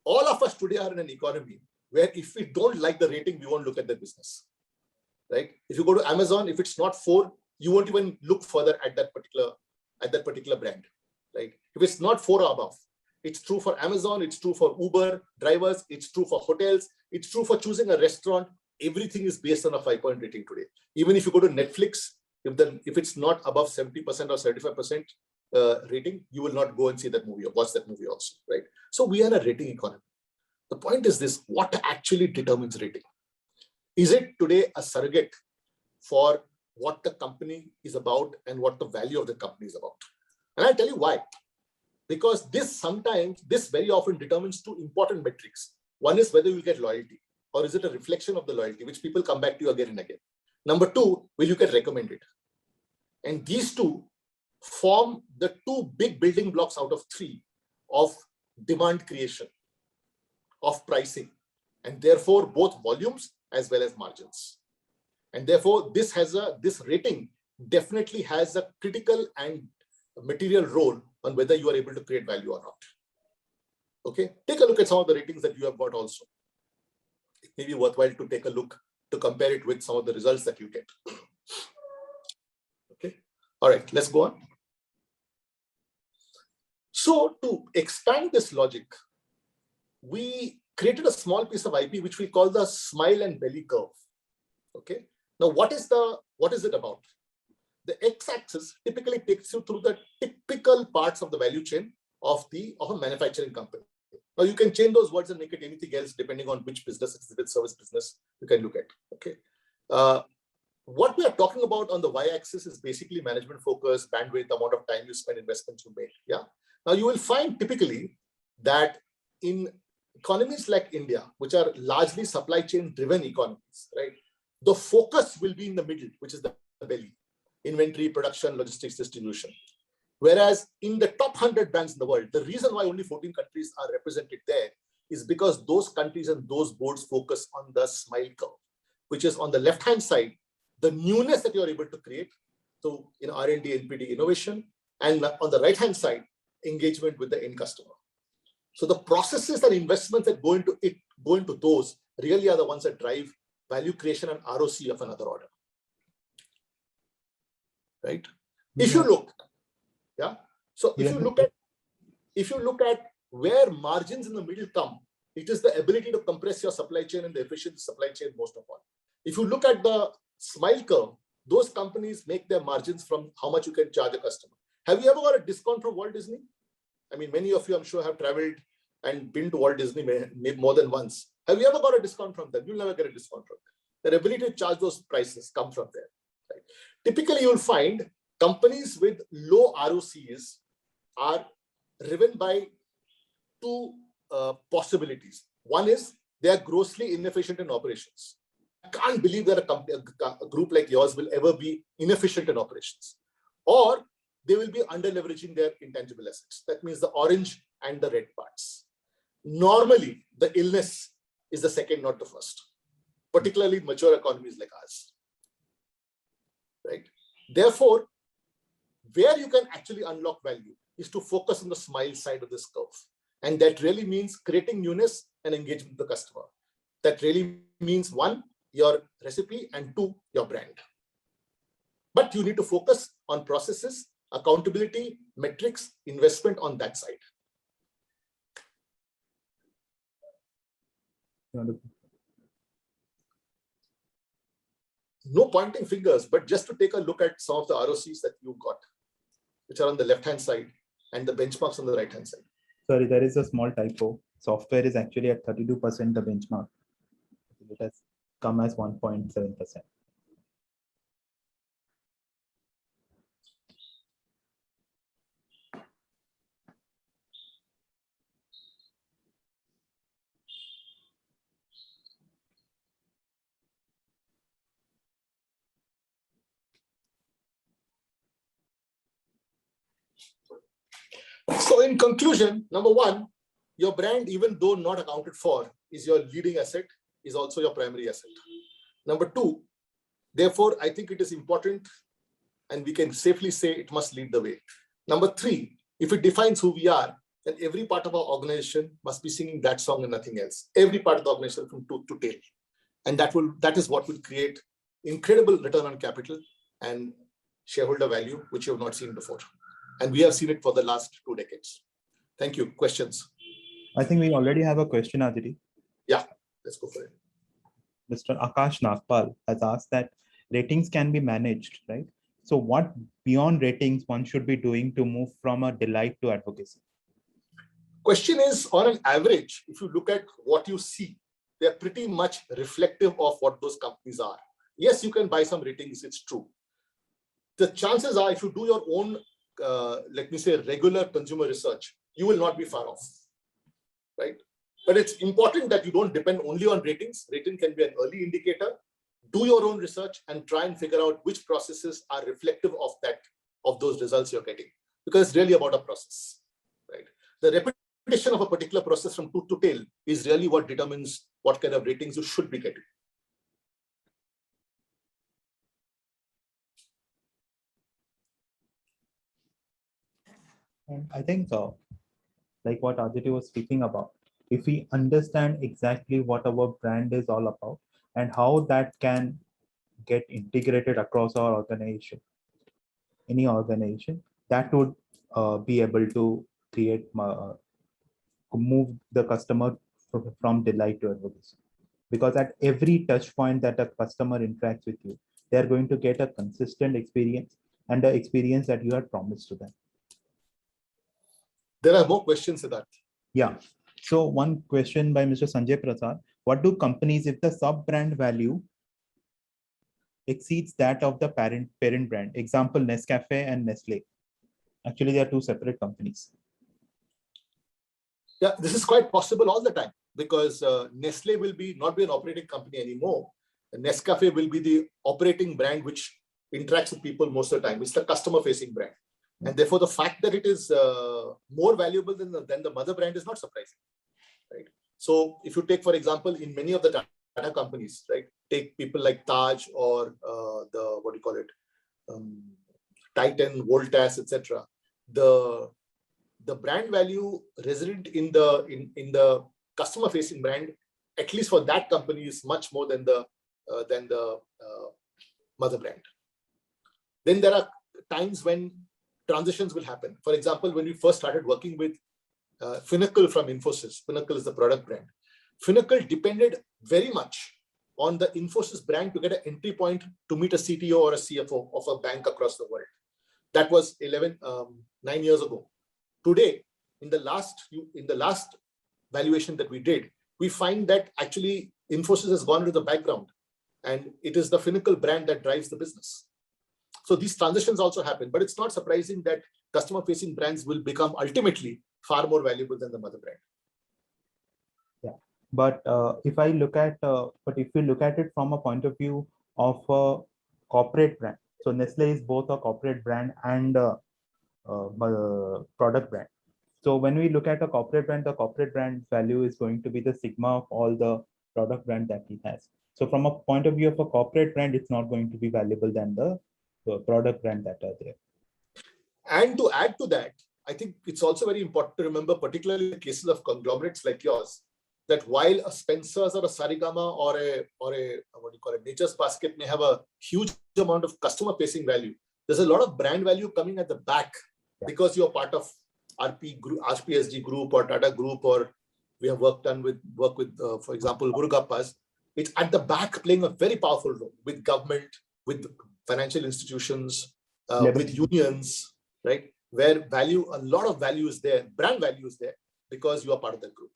all of us today are in an economy where if we don't like the rating, we won't look at the business, right? If you go to Amazon, if it's not 4, you won't even look further at that particular brand, right? If it's not 4 or above, it's true for Amazon, it's true for Uber drivers, it's true for hotels, it's true for choosing a restaurant. Everything is based on a 5-point rating today. Even if you go to Netflix, if it's not above 70% or 75% rating, you will not go and see that movie or watch that movie also, right? So we are in a rating economy. The point is this: what actually determines rating? Is it today a surrogate for what the company is about and what the value of the company is about? And I'll tell you why. Because this very often determines 2 important metrics. One is whether you get loyalty, or is it a reflection of the loyalty, which people come back to you again and again. Number 2, will you get recommended? And these 2 form the 2 big building blocks out of 3 of demand creation, of pricing, and therefore both volumes as well as margins. And therefore this rating definitely has a critical and material role on whether you are able to create value or not. Okay, take a look at some of the ratings that you have got also. It may be worthwhile to take a look to compare it with some of the results that you get. Okay, all right, let's go on. So to expand this logic, we created a small piece of IP which we call the smile and belly curve. Okay, now what is it about? The x-axis typically takes you through the typical parts of the value chain of a manufacturing company. Now you can change those words and make it anything else depending on which business it is, with service business you can look at. Okay, what we are talking about on the y-axis is basically management focus, bandwidth, amount of time you spend, investments you make. Yeah. Now you will find typically that in economies like India, which are largely supply chain driven economies, right? The focus will be in the middle, which is the belly: inventory, production, logistics, distribution. Whereas in the top 100 brands in the world, the reason why only 14 countries are represented there is because those countries and those boards focus on the smile curve, which is on the left-hand side, the newness that you're able to create through R&D, NPD, innovation, and on the right-hand side, engagement with the end customer. So the processes and investments that go into those really are the ones that drive value creation and ROC of another order. right? If you look, yeah. So if Yeah. you look at where margins in the middle come, it is the ability to compress your supply chain and the efficient supply chain most of all. If you look at the smile curve, those companies make their margins from how much you can charge a customer. Have you ever got a discount from Walt Disney? I mean, many of you, I'm sure, have traveled and been to Walt Disney maybe more than once. Have you ever got a discount from them? You'll never get a discount from them. Their ability to charge those prices come from there. Right? Typically, you'll find companies with low ROCs are driven by two possibilities. One is they are grossly inefficient in operations. I can't believe that a group like yours will ever be inefficient in operations. Or they will be under leveraging their intangible assets. That means the orange and the red parts. Normally, the illness is the second, not the first, particularly in mature economies like ours. Right? Therefore, where you can actually unlock value is to focus on the smile side of this curve. And that really means creating newness and engagement with the customer. That really means one, your recipe, and two, your brand. But you need to focus on processes, accountability, metrics, investment on that side. No pointing fingers, but just to take a look at some of the ROCs that you got, which are on the left-hand side and the benchmarks on the right-hand side. Sorry, there is a small typo. Software is actually at 32% the benchmark. It has come as 1.7%. So in conclusion, number one, your brand, even though not accounted for, is your leading asset, is also your primary asset. Number two, therefore, I think it is important and we can safely say it must lead the way. Number three, if it defines who we are, then every part of our organization must be singing that song and nothing else. Every part of the organization from tooth to tail. And that is what will create incredible return on capital and shareholder value, which you have not seen before. And we have seen it for the last 2 decades. Thank you. Questions? I think we already have a question, Aditi. Yeah, let's go for it. Mr. Akash Nagpal has asked that ratings can be managed, right? So what beyond ratings one should be doing to move from a delight to advocacy? Question is, on an average, if you look at what you see, they're pretty much reflective of what those companies are. Yes, you can buy some ratings, it's true. The chances are, if you do your own, let me say, regular consumer research, you will not be far off, right? But it's important that you don't depend only on ratings. Rating can be an early indicator. Do your own research and try and figure out which processes are reflective of those results you're getting, because it's really about a process, right? The repetition of a particular process from tooth to tail is really what determines what kind of ratings you should be getting. And I think like what Aditi was speaking about, if we understand exactly what our brand is all about and how that can get integrated across our organization, any organization, that would be able to create, move the customer from delight to advocacy. Because at every touch point that a customer interacts with you, they're going to get a consistent experience and the experience that you had promised to them. There are more questions to that. Yeah. So one question by Mr. Sanjay Prasad. What do companies, if the sub-brand value exceeds that of the parent brand? Example, Nescafe and Nestle. Actually, they are two separate companies. Yeah, this is quite possible all the time, because Nestle will not be an operating company anymore. Nescafe will be the operating brand which interacts with people most of the time. It's the customer-facing brand. And therefore, the fact that it is more valuable than the mother brand is not surprising, right? So if you take, for example, in many of the Tata companies, right, take people like Taj or Titan, Voltas, etc. The brand value resident in the customer-facing brand, at least for that company, is much more than the mother brand. Then there are times when transitions will happen. For example, when we first started working with Finacle from Infosys, Finacle is the product brand. Finacle depended very much on the Infosys brand to get an entry point to meet a CTO or a CFO of a bank across the world. That was 9 years ago. Today, in the last valuation that we did, we find that actually Infosys has gone into the background and it is the Finacle brand that drives the business. So these transitions also happen, but it's not surprising that customer-facing brands will become ultimately far more valuable than the mother brand. Yeah, but if we look at it from a point of view of a corporate brand, so Nestle is both a corporate brand and a product brand. So when we look at a corporate brand, the corporate brand value is going to be the sigma of all the product brand that he has. So from a point of view of a corporate brand, it's not going to be valuable than the product brand that are there. And to add to that, I think it's also very important to remember, particularly in the cases of conglomerates like yours, that while a Spencer's or a Sarigama or a what do you call it, Nature's Basket may have a huge amount of customer-facing value, there's a lot of brand value coming at the back because you're part of RPSG Group or Tata Group, or we have work with for example, Murugappas. It's at the back playing a very powerful role with government, with financial institutions, with unions, right? Where a lot of value is there, brand value is there because you are part of that group.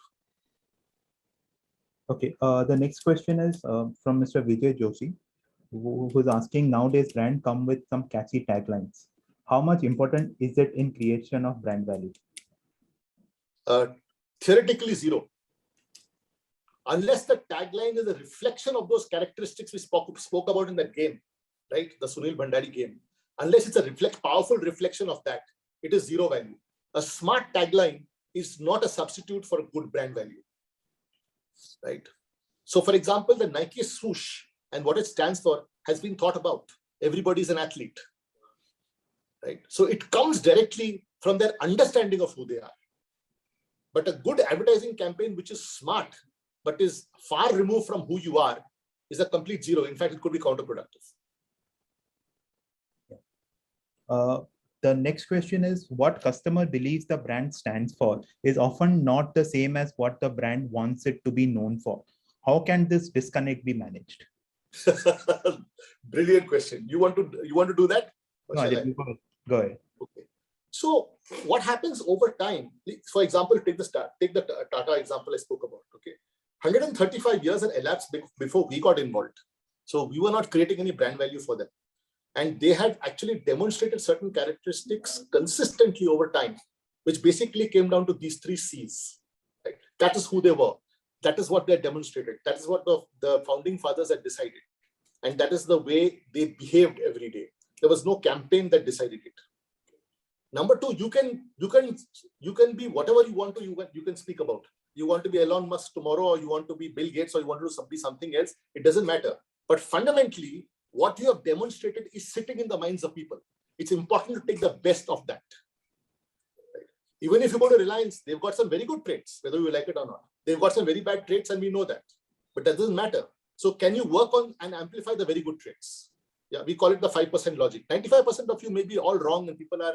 Okay, the next question is from Mr. Vijay Joshi, who's asking, nowadays brand come with some catchy taglines. How much important is it in creation of brand value? Theoretically, zero. Unless the tagline is a reflection of those characteristics we spoke about in that game, right? The Sunil Bhandari game. Unless it's a powerful reflection of that, it is zero value. A smart tagline is not a substitute for a good brand value, right? So for example, the Nike swoosh and what it stands for has been thought about. Everybody's an athlete, right? So it comes directly from their understanding of who they are. But a good advertising campaign, which is smart, but is far removed from who you are, is a complete zero. In fact, it could be counterproductive. The next question is, what customer believes the brand stands for is often not the same as what the brand wants it to be known for. How can this disconnect be managed? Brilliant question. You want to do that? No, go ahead. Okay. So what happens over time? For example, take the Tata example I spoke about. Okay, 135 years had elapsed before we got involved. So we were not creating any brand value for them. And they had actually demonstrated certain characteristics consistently over time, which basically came down to these 3 C's. Right? That is who they were. That is what they demonstrated. That is what the founding fathers had decided. And that is the way they behaved every day. There was no campaign that decided it. Number 2, you can be whatever you want to, you can speak about. You want to be Elon Musk tomorrow, or you want to be Bill Gates, or you want to be something else. It doesn't matter. But fundamentally, what you have demonstrated is sitting in the minds of people. It's important to take the best of that. Right? Even if you go to Reliance, they've got some very good traits, whether you like it or not. They've got some very bad traits, and we know that. But that doesn't matter. So can you work on and amplify the very good traits? Yeah, we call it the 5% logic. 95% of you may be all wrong, and people are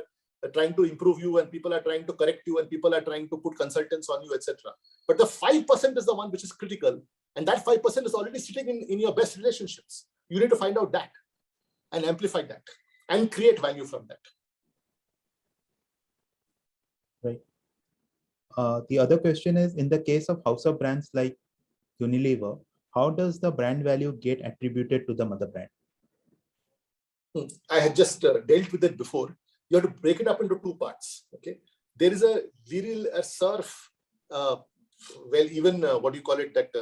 trying to improve you, and people are trying to correct you, and people are trying to put consultants on you, etc. But the 5% is the one which is critical. And that 5% is already sitting in your best relationships. You need to find out that and amplify that and create value from that. Right. The other question is, in the case of house of brands like Unilever, how does the brand value get attributed to the mother brand? I had just dealt with it before. You have to break it up into 2 parts. Okay, there is a viril, a surf, well, even what do you call it? That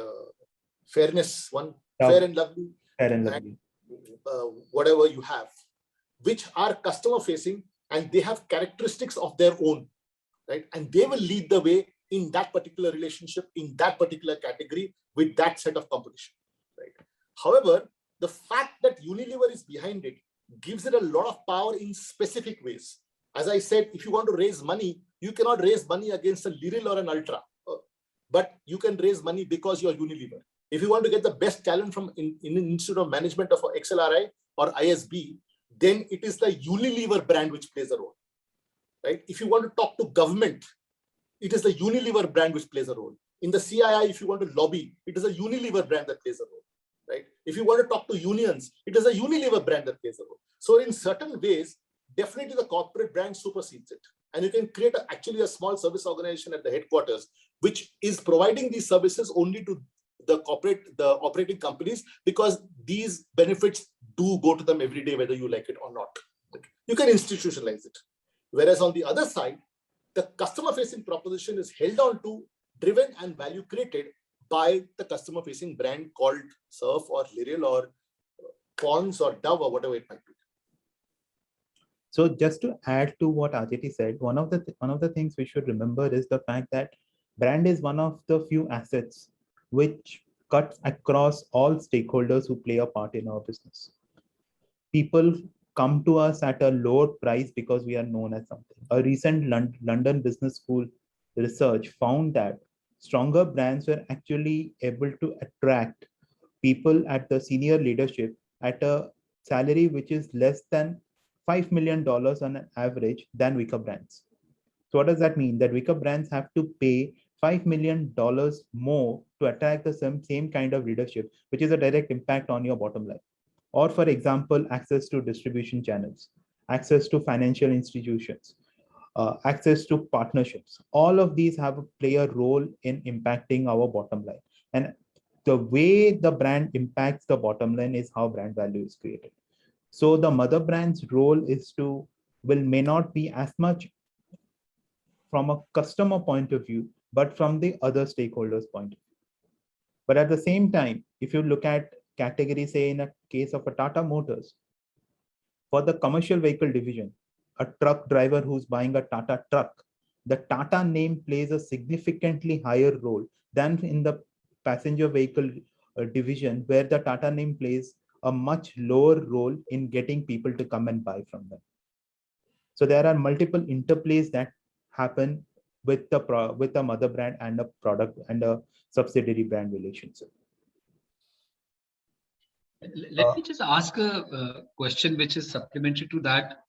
fairness one, fair and lovely. Fair and lovely. Whatever you have, which are customer facing, and they have characteristics of their own, right? And they will lead the way in that particular relationship, in that particular category, with that set of competition, right? However, the fact that Unilever is behind it gives it a lot of power in specific ways. As I said, if you want to raise money, you cannot raise money against a Liril or an Ultra, but you can raise money because you're Unilever. If you want to get the best talent from in Institute of Management of XLRI or ISB, then it is the Unilever brand which plays a role, right? If you want to talk to government, it is the Unilever brand which plays a role. In the CII, if you want to lobby, it is a Unilever brand that plays a role, right? If you want to talk to unions, it is a Unilever brand that plays a role. So in certain ways, definitely the corporate brand supersedes it. And you can create actually a small service organization at the headquarters, which is providing these services only to the operating companies, because these benefits do go to them every day, whether you like it or not. You can institutionalize it. Whereas on the other side, the customer-facing proposition is held on to, driven and value created by the customer-facing brand called Surf or L'Oreal or Pond's or Dove or whatever it might be. So just to add to what Ajiti said, one of the things we should remember is the fact that brand is one of the few assets which cuts across all stakeholders who play a part in our business. People come to us at a lower price because we are known as something. A recent London Business School research found that stronger brands were actually able to attract people at the senior leadership at a salary which is less than $5 million on an average than weaker brands. So what does that mean? That weaker brands have to pay $5 million more to attract the same kind of leadership, which is a direct impact on your bottom line. Or for example, access to distribution channels, access to financial institutions, access to partnerships. All of these play a role in impacting our bottom line. And the way the brand impacts the bottom line is how brand value is created. So the mother brand's role may not be as much from a customer point of view, but from the other stakeholders' point of view. But at the same time, if you look at category, say in a case of a Tata Motors, for the commercial vehicle division, a truck driver who's buying a Tata truck, the Tata name plays a significantly higher role than in the passenger vehicle division, where the Tata name plays a much lower role in getting people to come and buy from them. So there are multiple interplays that happen with the mother brand and a product and a subsidiary brand relationship. Let me just ask a question which is supplementary to that.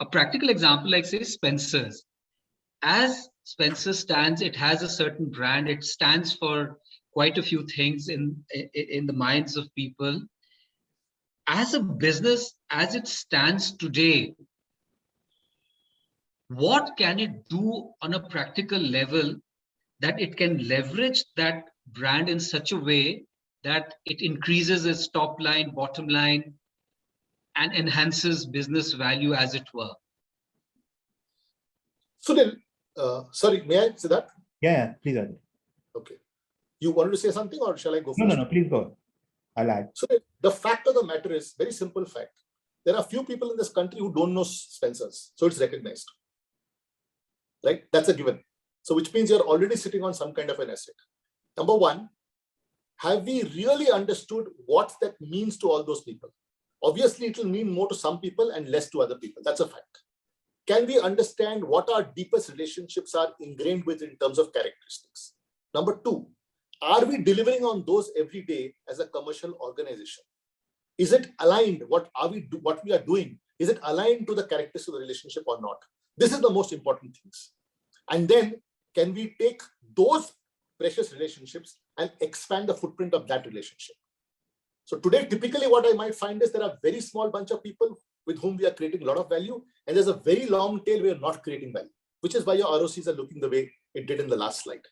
A practical example, like say Spencer's. As Spencer stands, it has a certain brand. It stands for quite a few things in the minds of people. As a business, as it stands today, what can it do on a practical level that it can leverage that brand in such a way that it increases its top line, bottom line, and enhances business value, as it were? Sunil, sorry, may I say that? Yeah, please add. Okay. You wanted to say something, or shall I go first? No, please go. I'll add. So the fact of the matter is, very simple fact. There are few people in this country who don't know Spencer's. So it's recognized. Right? That's a given. So which means you're already sitting on some kind of an asset. Number one, have we really understood what that means to all those people? Obviously, it will mean more to some people and less to other people. That's a fact. Can we understand what our deepest relationships are ingrained with in terms of characteristics? Number two, are we delivering on those every day as a commercial organization? Is it aligned? What we are doing? Is it aligned to the characteristics of the relationship or not? This is the most important things. And then can we take those precious relationships and expand the footprint of that relationship? So today, typically what I might find is there are a very small bunch of people with whom we are creating a lot of value, and there's a very long tail we are not creating value, which is why your ROCs are looking the way it did in the last slide.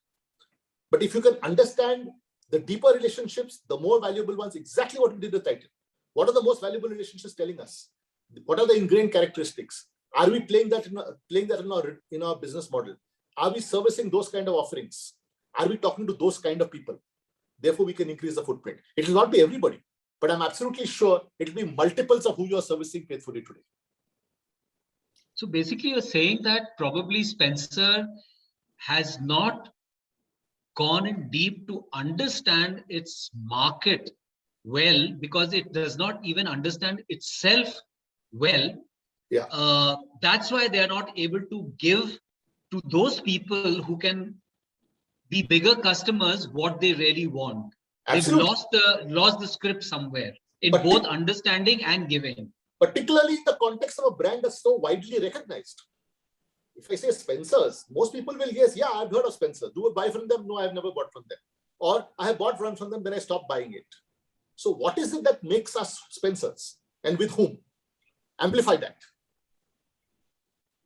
But if you can understand the deeper relationships, the more valuable ones, exactly what we did with Titan. What are the most valuable relationships telling us? What are the ingrained characteristics? Are we playing that in our business model? Are we servicing those kind of offerings? Are we talking to those kind of people? Therefore, we can increase the footprint. It will not be everybody, but I'm absolutely sure it will be multiples of who you are servicing faithfully today. So basically, you're saying that probably Spencer has not gone in deep to understand its market well, because it does not even understand itself well. Yeah. That's why they are not able to give to those people who can be bigger customers what they really want. Absolutely. They've lost the script somewhere. in But both understanding and giving. Particularly in the context of a brand that's so widely recognized. If I say Spencer's, most people will guess, yeah, I've heard of Spencer. Do I buy from them? No, I've never bought from them. Or I have bought one from them, then I stopped buying it. So what is it that makes us Spencer's, and with whom? Amplify that.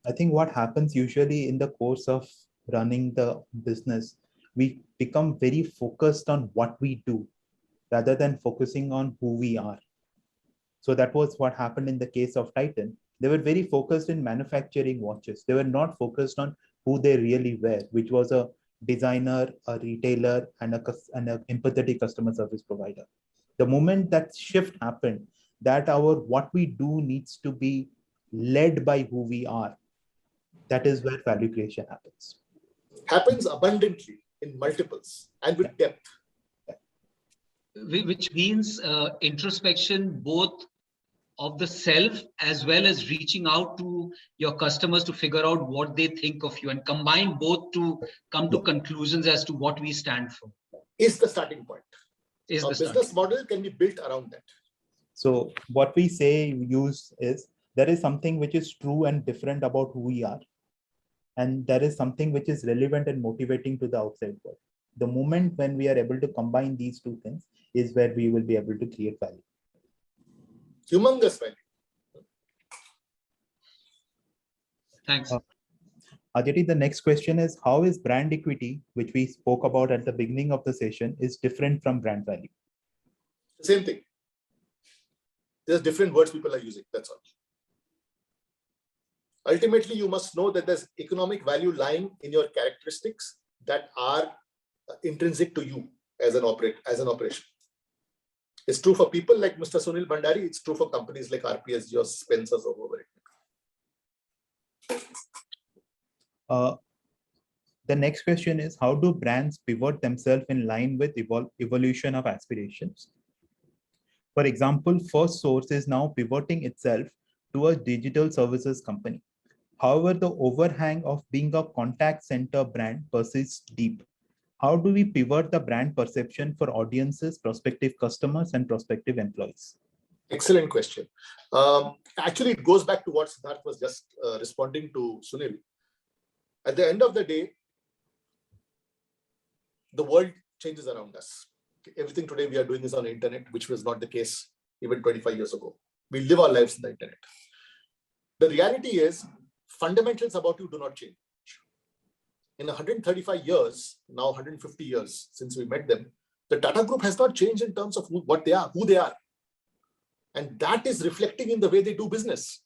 I think what happens usually in the course of running the business, we become very focused on what we do rather than focusing on who we are. So that was what happened in the case of Titan. They were very focused in manufacturing watches. They were not focused on who they really were, which was a designer, a retailer, and an empathetic customer service provider. The moment that shift happened, that what we do needs to be led by who we are. That is where value creation happens. Happens abundantly in multiples and with depth. Which means introspection both of the self as well as reaching out to your customers to figure out what they think of you, and combine both to come to conclusions as to what we stand for. Is the starting point. Is a business model can be built around that. So what we use is, there is something which is true and different about who we are. And there is something which is relevant and motivating to the outside world. The moment when we are able to combine these two things is where we will be able to create value. Humongous value. Thanks. Aditi, the next question is, how is brand equity, which we spoke about at the beginning of the session, is different from brand value? Same thing. There's different words people are using, that's all. Ultimately, you must know that there's economic value lying in your characteristics that are intrinsic to you as an operation. It's true for people like Mr. Sunil Bhandari. It's true for companies like RPSG or Spencer's or whoever. The next question is, how do brands pivot themselves in line with evolution of aspirations? For example, Firstsource is now pivoting itself to a digital services company. However, the overhang of being a contact center brand persists deep. How do we pivot the brand perception for audiences, prospective customers, and prospective employees? Excellent question. Actually, it goes back to what Siddharth was just responding to Sunil. At the end of the day, the world changes around us. Everything today we are doing is on the internet, which was not the case even 25 years ago. We live our lives in the internet. The reality is, fundamentals about you do not change. In 135 years, now 150 years since we met them, the Tata Group has not changed in terms of who they are. And that is reflecting in the way they do business.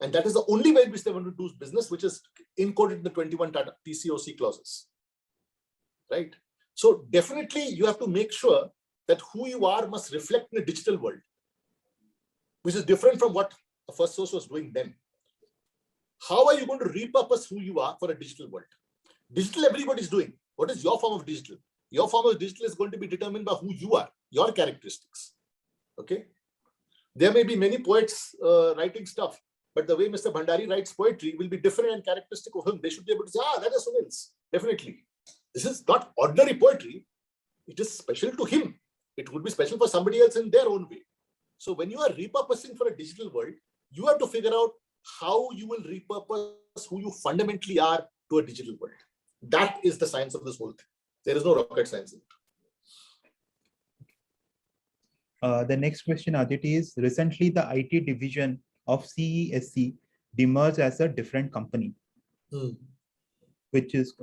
And that is the only way in which they want to do business, which is encoded in the 21 Tata TCOC clauses. Right? So definitely you have to make sure that who you are must reflect in a digital world, which is different from what Firstsource was doing then. How are you going to repurpose who you are for a digital world? Digital everybody is doing. What is your form of digital? Your form of digital is going to be determined by who you are, your characteristics. Okay. There may be many poets writing stuff, but the way Mr. Bhandari writes poetry will be different and characteristic of him. They should be able to say, that is Sunil's. Definitely. This is not ordinary poetry. It is special to him. It would be special for somebody else in their own way. So when you are repurposing for a digital world, you have to figure out how you will repurpose who you fundamentally are to a digital world. That is the science of this whole thing. There is no rocket science in it. The next question, Aditi, is, recently the IT division of CESC demerged as a different company, which is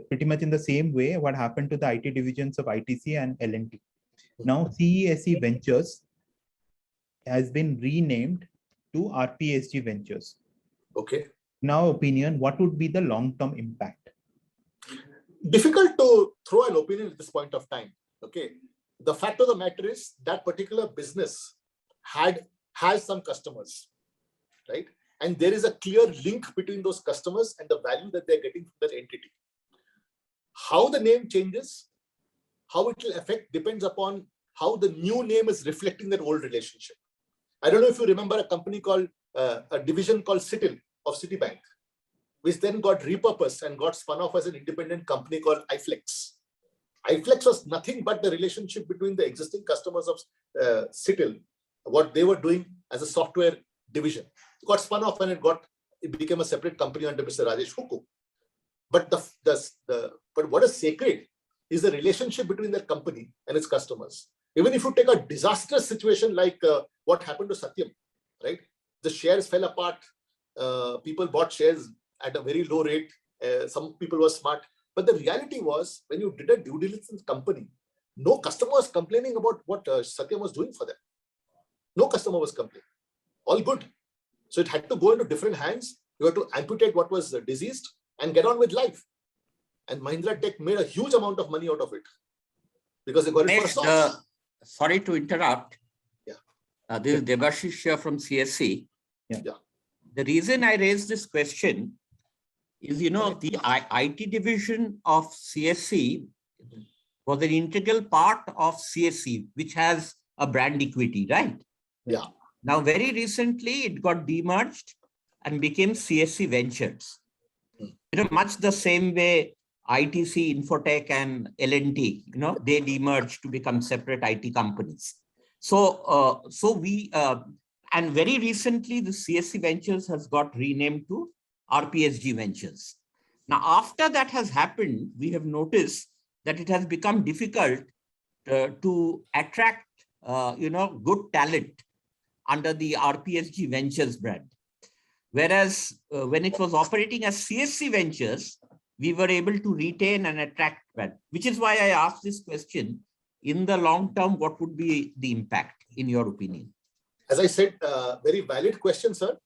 pretty much in the same way what happened to the IT divisions of ITC and L&T. Now CESC Ventures has been renamed to RPSG Ventures. Okay. Now, opinion, what would be the long-term impact? Difficult to throw an opinion at this point of time. Okay. The fact of the matter is that particular business has some customers, right? And there is a clear link between those customers and the value that they're getting from that entity. How the name changes, how it will affect depends upon how the new name is reflecting that old relationship. I don't know if you remember a company called, a division called Citil of Citibank, which then got repurposed and got spun off as an independent company called iFlex. iFlex was nothing but the relationship between the existing customers of Citil, what they were doing as a software division. It got spun off and it became a separate company under Mr. Rajesh Huku. But but what is sacred is the relationship between that company and its customers. Even if you take a disastrous situation like what happened to Satyam, right? The shares fell apart. People bought shares at a very low rate. Some people were smart. But the reality was, when you did a due diligence company, no customer was complaining about what Satyam was doing for them. No customer was complaining. All good. So it had to go into different hands. You had to amputate what was diseased and get on with life. And Mahindra Tech made a huge amount of money out of it because they got it for a source. Sorry to interrupt. Yeah. This is Debashish here from CSC. Yeah. The reason I raised this question is, the IT division of CSC was an integral part of CSC, which has a brand equity, right? Yeah. Now, very recently, it got demerged and became CSC Ventures. Much the same way ITC, Infotech, and L&T, they demerged to become separate IT companies. So and very recently, the CSC Ventures has got renamed to RPSG Ventures. Now, after that has happened, we have noticed that it has become difficult to attract, good talent under the RPSG Ventures brand. Whereas when it was operating as CSC Ventures, we were able to retain and attract that, which is why I asked this question. In the long term, what would be the impact, in your opinion? As I said, very valid question, sir.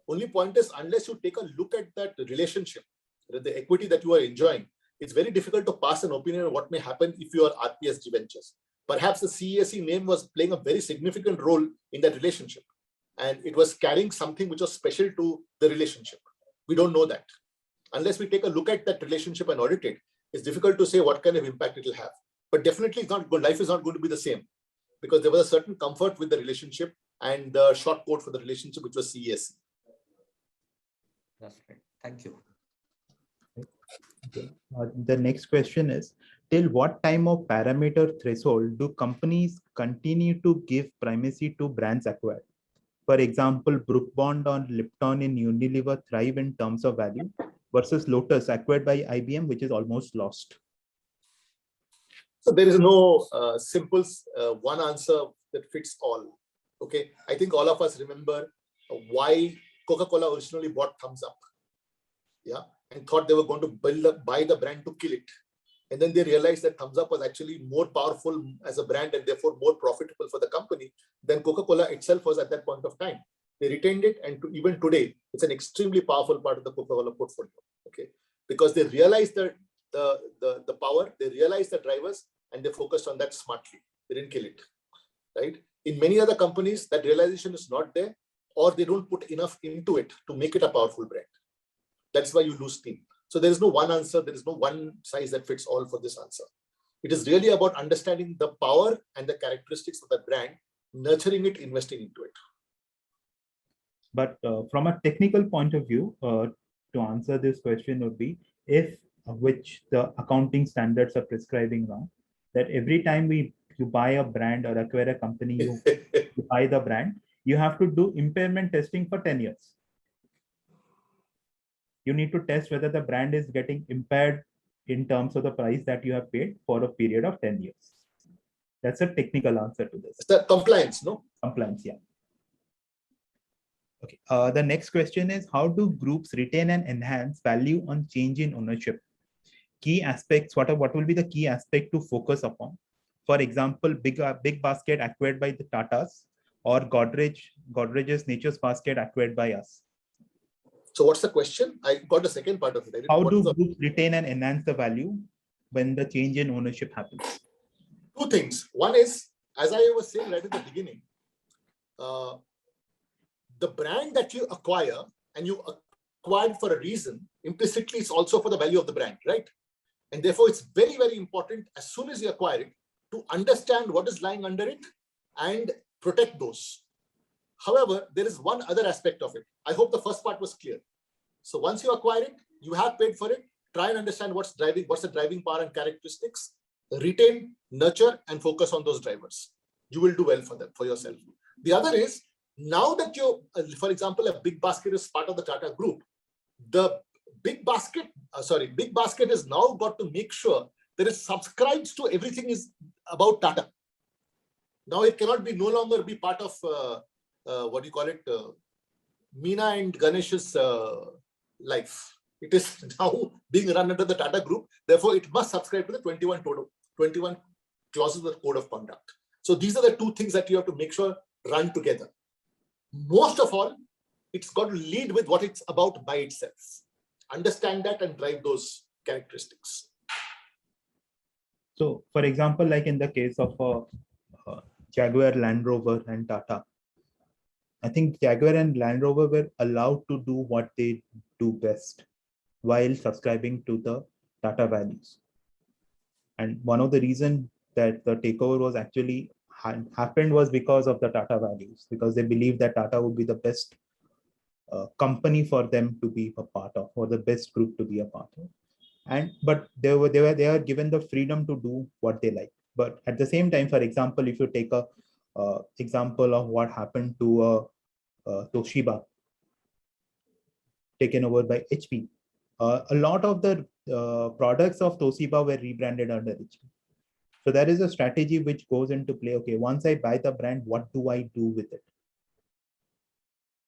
Only point is, unless you take a look at that relationship, the equity that you are enjoying, it's very difficult to pass an opinion on what may happen if you are RPSG Ventures. Perhaps the CESC name was playing a very significant role in that relationship. And it was carrying something which was special to the relationship. We don't know that. Unless we take a look at that relationship and audit it, it's difficult to say what kind of impact it will have. But definitely, it's not good. Life is not going to be the same, because there was a certain comfort with the relationship and the short code for the relationship, which was CESC. That's right. Thank you. The next question is, till what time of parameter threshold do companies continue to give primacy to brands acquired? For example, Brook Bond or Lipton in Unilever thrive in terms of value versus Lotus acquired by IBM, which is almost lost. So there is no simple one answer that fits all. Okay, I think all of us remember why Coca-Cola originally bought Thumbs Up, and thought they were going to buy the brand to kill it. And then they realized that Thumbs Up was actually more powerful as a brand and therefore more profitable for the company than Coca-Cola itself was at that point of time. They retained it, and even today, it's an extremely powerful part of the Coca-Cola portfolio. Okay, because they realized the power, they realized the drivers, and they focused on that smartly. They didn't kill it, right? In many other companies, that realization is not there, or they don't put enough into it to make it a powerful brand. That's why you lose steam. So there is no one answer. There is no one size that fits all for this answer. It is really about understanding the power and the characteristics of the brand, nurturing it, investing into it. But from a technical point of view, to answer this question would be, if which the accounting standards are prescribing now, that every time you buy a brand or acquire a company, you buy the brand, you have to do impairment testing for 10 years. You need to test whether the brand is getting impaired in terms of the price that you have paid for a period of 10 years. That's a technical answer to this. It's the compliance, no? Compliance, yeah. Okay. The next question is, how do groups retain and enhance value on change in ownership? Key aspects, what will be the key aspect to focus upon? For example, Big Basket acquired by the Tatas, or Godrej's Nature's Basket acquired by us. So what's the question? I got the second part of it. How do groups retain and enhance the value when the change in ownership happens? Two things. One is, as I was saying right at the beginning, the brand that you acquire, and you acquired for a reason, implicitly it's also for the value of the brand, right? And therefore it's very, very important as soon as you acquire it to understand what is lying under it and protect those. However, there is one other aspect of it. I hope the first part was clear. So once you acquire it, you have paid for it, try and understand what's the driving power and characteristics, retain, nurture, and focus on those drivers. You will do well for them, for yourself. The other is, now that you, for example, a Big Basket is part of the Tata Group, the Big Basket is now got to make sure that it subscribes to everything is about Tata. Now it cannot be no longer be part of what do you call it, Meena and Ganesh's life. It is now being run under the Tata Group. Therefore, it must subscribe to the 21 clauses of the Code of Conduct. So these are the two things that you have to make sure run together. Most of all, it's got to lead with what it's about by itself. Understand that and drive those characteristics. So, for example, like in the case of Jaguar, Land Rover, and Tata, I think Jaguar and Land Rover were allowed to do what they do best while subscribing to the Tata values. And one of the reasons that the takeover was actually happened was because of the Tata values, because they believed that Tata would be the best company for them to be a part of, or the best group to be a part of. But they are given the freedom to do what they like. But at the same time, for example, if you take a example of what happened to Toshiba, taken over by HP, a lot of the products of Toshiba were rebranded under HP. So there is a strategy which goes into play. Okay, once I buy the brand, what do I do with it?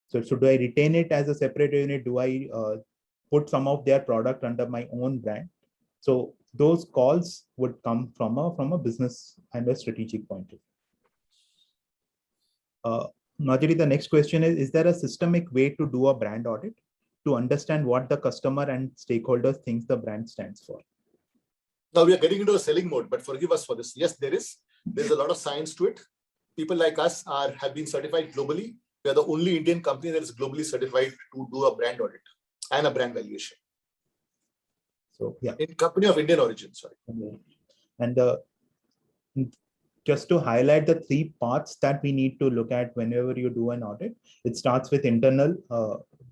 So do I retain it as a separate unit? Do I put some of their product under my own brand? So those calls would come from a business and a strategic point of view. Najari, the next question is there a systemic way to do a brand audit to understand what the customer and stakeholders thinks the brand stands for? Now we are getting into a selling mode, but forgive us for this. Yes, there's a lot of science to it. People like us have been certified globally. We are the only Indian company that is globally certified to do a brand audit and a brand valuation. So yeah, in company of Indian origin, sorry. And just to highlight the 3 parts that we need to look at whenever you do an audit, it starts with internal.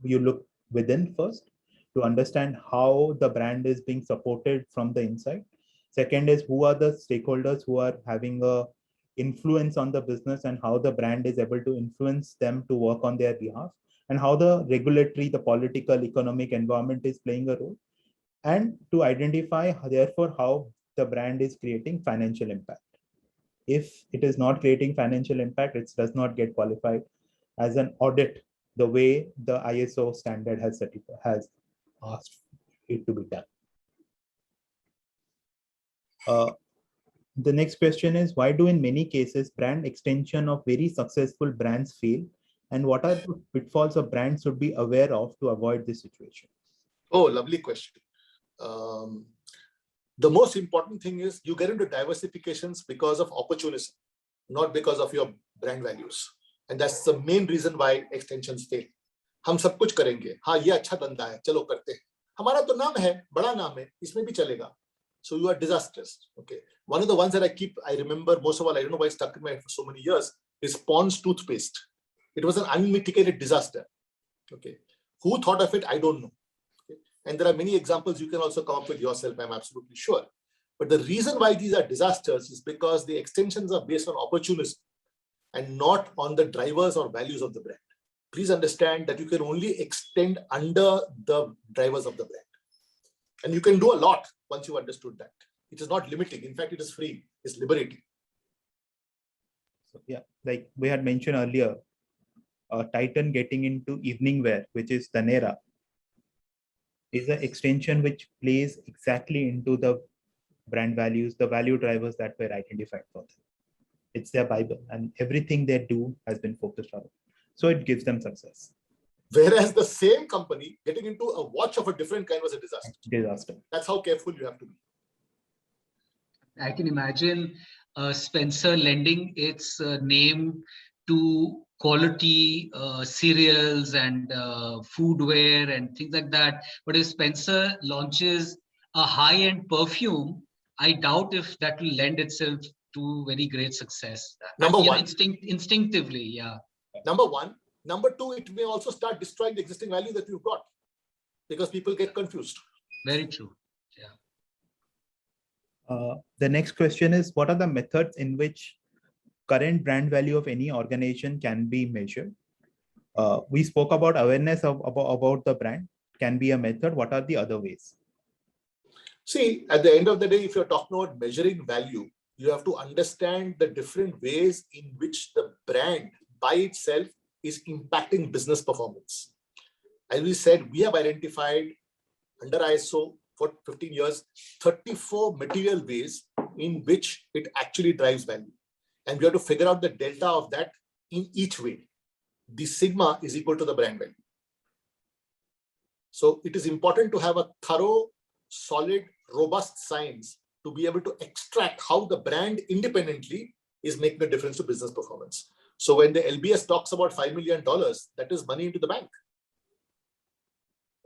You look within first to understand how the brand is being supported from the inside. Second is who are the stakeholders who are having a influence on the business and how the brand is able to influence them to work on their behalf, and how the regulatory, the political, economic environment is playing a role, and to identify therefore how the brand is creating financial impact. If it is not creating financial impact, it does not get qualified as an audit the way the ISO standard has asked it to be done. The next question is, why do in many cases brand extension of very successful brands fail, and what are the pitfalls of brands should be aware of to avoid this situation? Oh, lovely question. The most important thing is you get into diversifications because of opportunism, not because of your brand values. And that's the main reason why extensions fail. हम सब कुछ करेंगे, हाँ ये अच्छा धंधा है, चलो करते हैं, हमारा तो नाम है, बड़ा नाम है, इसमें भी चलेगा. So you are disastrous. Okay. One of the ones that I remember most of all, I don't know why it's stuck in my head for so many years, is Pond's toothpaste. It was an unmitigated disaster. Okay. Who thought of it? I don't know. Okay. And there are many examples you can also come up with yourself, I'm absolutely sure. But the reason why these are disasters is because the extensions are based on opportunism and not on the drivers or values of the brand. Please understand that you can only extend under the drivers of the brand. And you can do a lot once you understood that. It is not limiting. In fact, it is free. It's liberating. So, yeah, like we had mentioned earlier, Titan getting into evening wear, which is Taneira, is an extension which plays exactly into the brand values, the value drivers that were identified for them. It's their Bible, and everything they do has been focused on it. So it gives them success. Whereas the same company getting into a watch of a different kind was a disaster. That's how careful you have to be. I can imagine Spencer lending its name to quality cereals and foodware and things like that. But if Spencer launches a high-end perfume, I doubt if that will lend itself to very great success. Number one. Instinctively, yeah. Number one. Number two, it may also start destroying the existing value that you've got because people get confused. Very true. Yeah. The next question is, what are the methods in which current brand value of any organization can be measured? We spoke about awareness about the brand can be a method. What are the other ways? See, at the end of the day, if you're talking about measuring value, you have to understand the different ways in which the brand by itself is impacting business performance. As we said, we have identified under ISO for 15 years, 34 material ways in which it actually drives value. And we have to figure out the delta of that in each way. The sigma is equal to the brand value. So it is important to have a thorough, solid, robust science to be able to extract how the brand independently is making a difference to business performance. So when the LBS talks about $5 million, that is money into the bank.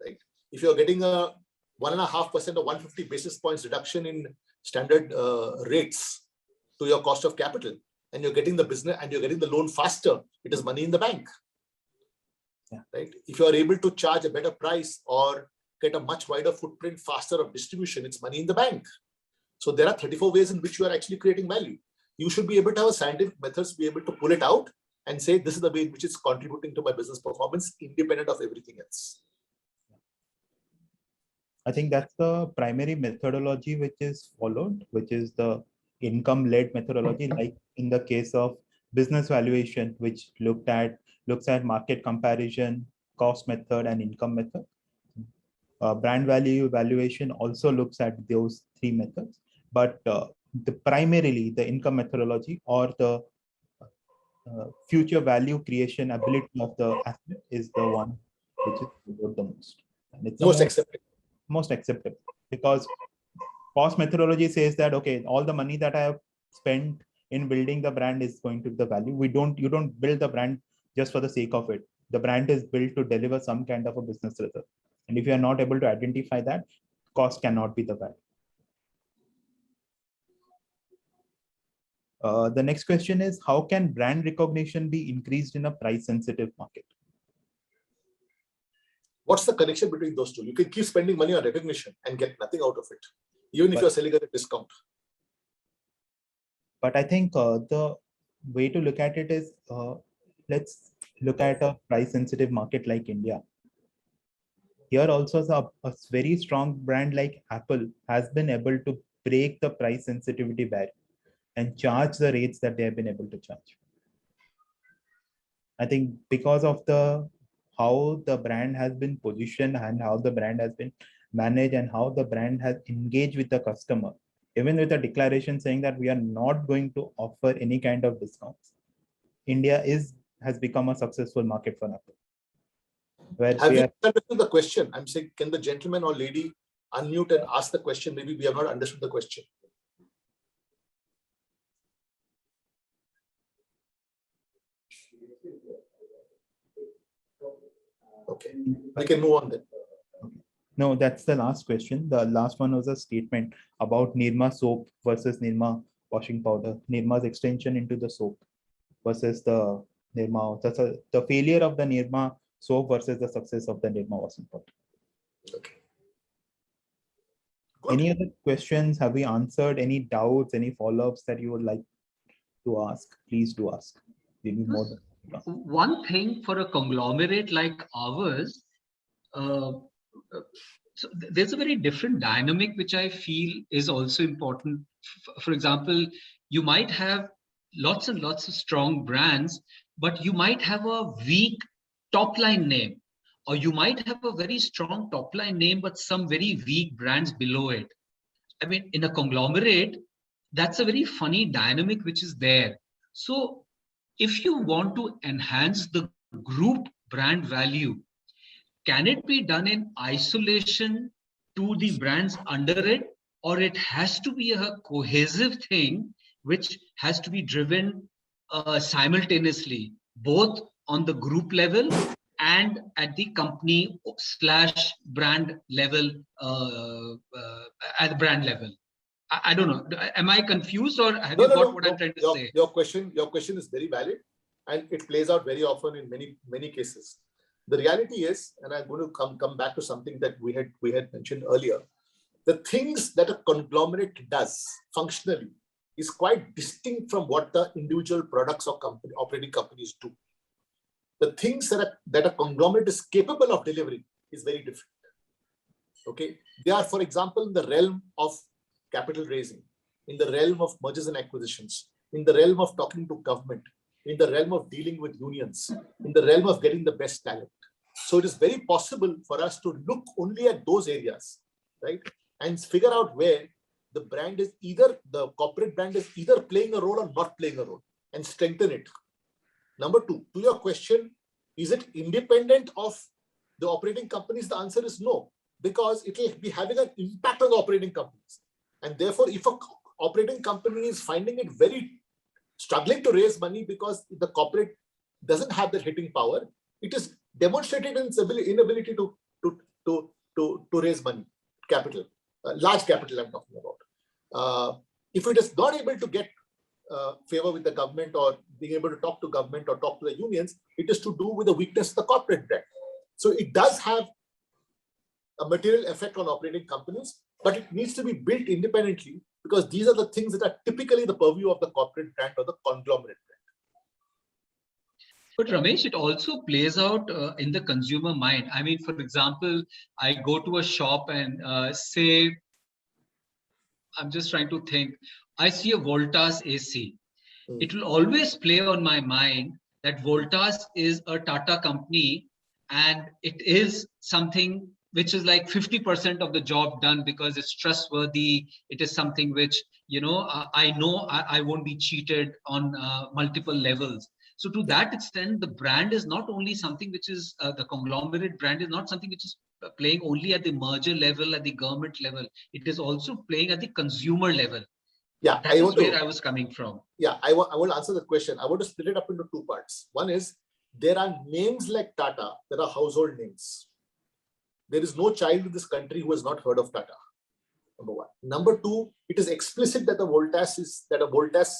Right? If you're getting a 1.5% or 150 basis points reduction in standard rates to your cost of capital, and you're getting the business and you're getting the loan faster, it is money in the bank. Yeah. Right? If you are able to charge a better price or get a much wider footprint faster of distribution, it's money in the bank. So there are 34 ways in which you are actually creating value. You should be able to have a scientific methods to be able to pull it out and say, this is the way in which it's contributing to my business performance, independent of everything else. I think that's the primary methodology which is followed, which is the income-led methodology, like in the case of business valuation, which looks at market comparison, cost method, and income method. Brand value evaluation also looks at those three methods, but primarily the income methodology or the future value creation ability of the asset is the one which is the most. And it's most acceptable because cost methodology says that, okay, all the money that I have spent in building the brand is going to the value. You don't build the brand just for the sake of it. The brand is built to deliver some kind of a business result. And if you are not able to identify that, cost cannot be the value. The next question is, how can brand recognition be increased in a price-sensitive market? What's the connection between those two? You can keep spending money on recognition and get nothing out of it, even if you're selling at a discount. But I think the way to look at it is, let's look at a price-sensitive market like India. Here also a very strong brand like Apple has been able to break the price sensitivity barrier and charge the rates that they have been able to charge. I think because of how the brand has been positioned and how the brand has been managed and how the brand has engaged with the customer, even with a declaration saying that we are not going to offer any kind of discounts, India has become a successful market for Apple. Have you understood the question? I'm saying, can the gentleman or lady unmute and ask the question? Maybe we have not understood the question. Okay, we can move on then. No, that's the last question. The last one was a statement about Nirma soap versus Nirma washing powder. Nirma's extension into the soap versus the Nirma. That's the failure of the Nirma soap versus the success of the Nirma washing powder. Okay. Any other questions? Have we answered any doubts, any follow-ups that you would like to ask? Please do ask. We need more than one thing for a conglomerate like ours, so there's a very different dynamic which I feel is also important. For example, you might have lots and lots of strong brands, but you might have a weak top line name, or you might have a very strong top line name, but some very weak brands below it. I mean, in a conglomerate, that's a very funny dynamic which is there. So if you want to enhance the group brand value, can it be done in isolation to the brands under it, or it has to be a cohesive thing which has to be driven simultaneously, both on the group level and at the company / brand level, at the brand level? I don't know. Am I confused, or have you got what I'm trying to say? Your question is very valid, and it plays out very often in many cases. The reality is, and I'm going to come back to something that we had mentioned earlier. the things that a conglomerate does functionally is quite distinct from what the individual products or operating companies do. The things that a conglomerate is capable of delivering is very different. Okay, they are, for example, in the realm of capital raising, in the realm of mergers and acquisitions, in the realm of talking to government, in the realm of dealing with unions, in the realm of getting the best talent. So it is very possible for us to look only at those areas, right? And figure out where the brand is the corporate brand is either playing a role or not playing a role, and strengthen it. Number two, to your question, is it independent of the operating companies? The answer is no, because it will be having an impact on the operating companies. And therefore, if an operating company is finding it very struggling to raise money because the corporate doesn't have the hitting power, it is demonstrated in its inability to raise money, capital, large capital I'm talking about. If it is not able to get favor with the government or being able to talk to government or talk to the unions, it is to do with the weakness of the corporate brand. So it does have a material effect on operating companies, but it needs to be built independently, because these are the things that are typically the purview of the corporate brand or the conglomerate brand. But Ramesh, it also plays out in the consumer mind. I mean, for example, I go to a shop and say, I'm just trying to think, I see a Voltas AC. It will always play on my mind that Voltas is a Tata company, and it is something which is like 50% of the job done because it's trustworthy. It is something which, I know I won't be cheated on multiple levels. So to that extent, the brand is not only something which is the conglomerate brand is not something which is playing only at the merger level, at the government level. It is also playing at the consumer level. Yeah, that is where I was coming from. Yeah, I will answer the question. I want to split it up into two parts. One is, there are names like Tata that are household names. There is no child in this country who has not heard of Tata. Number one. Number two, it is explicit that a Voltas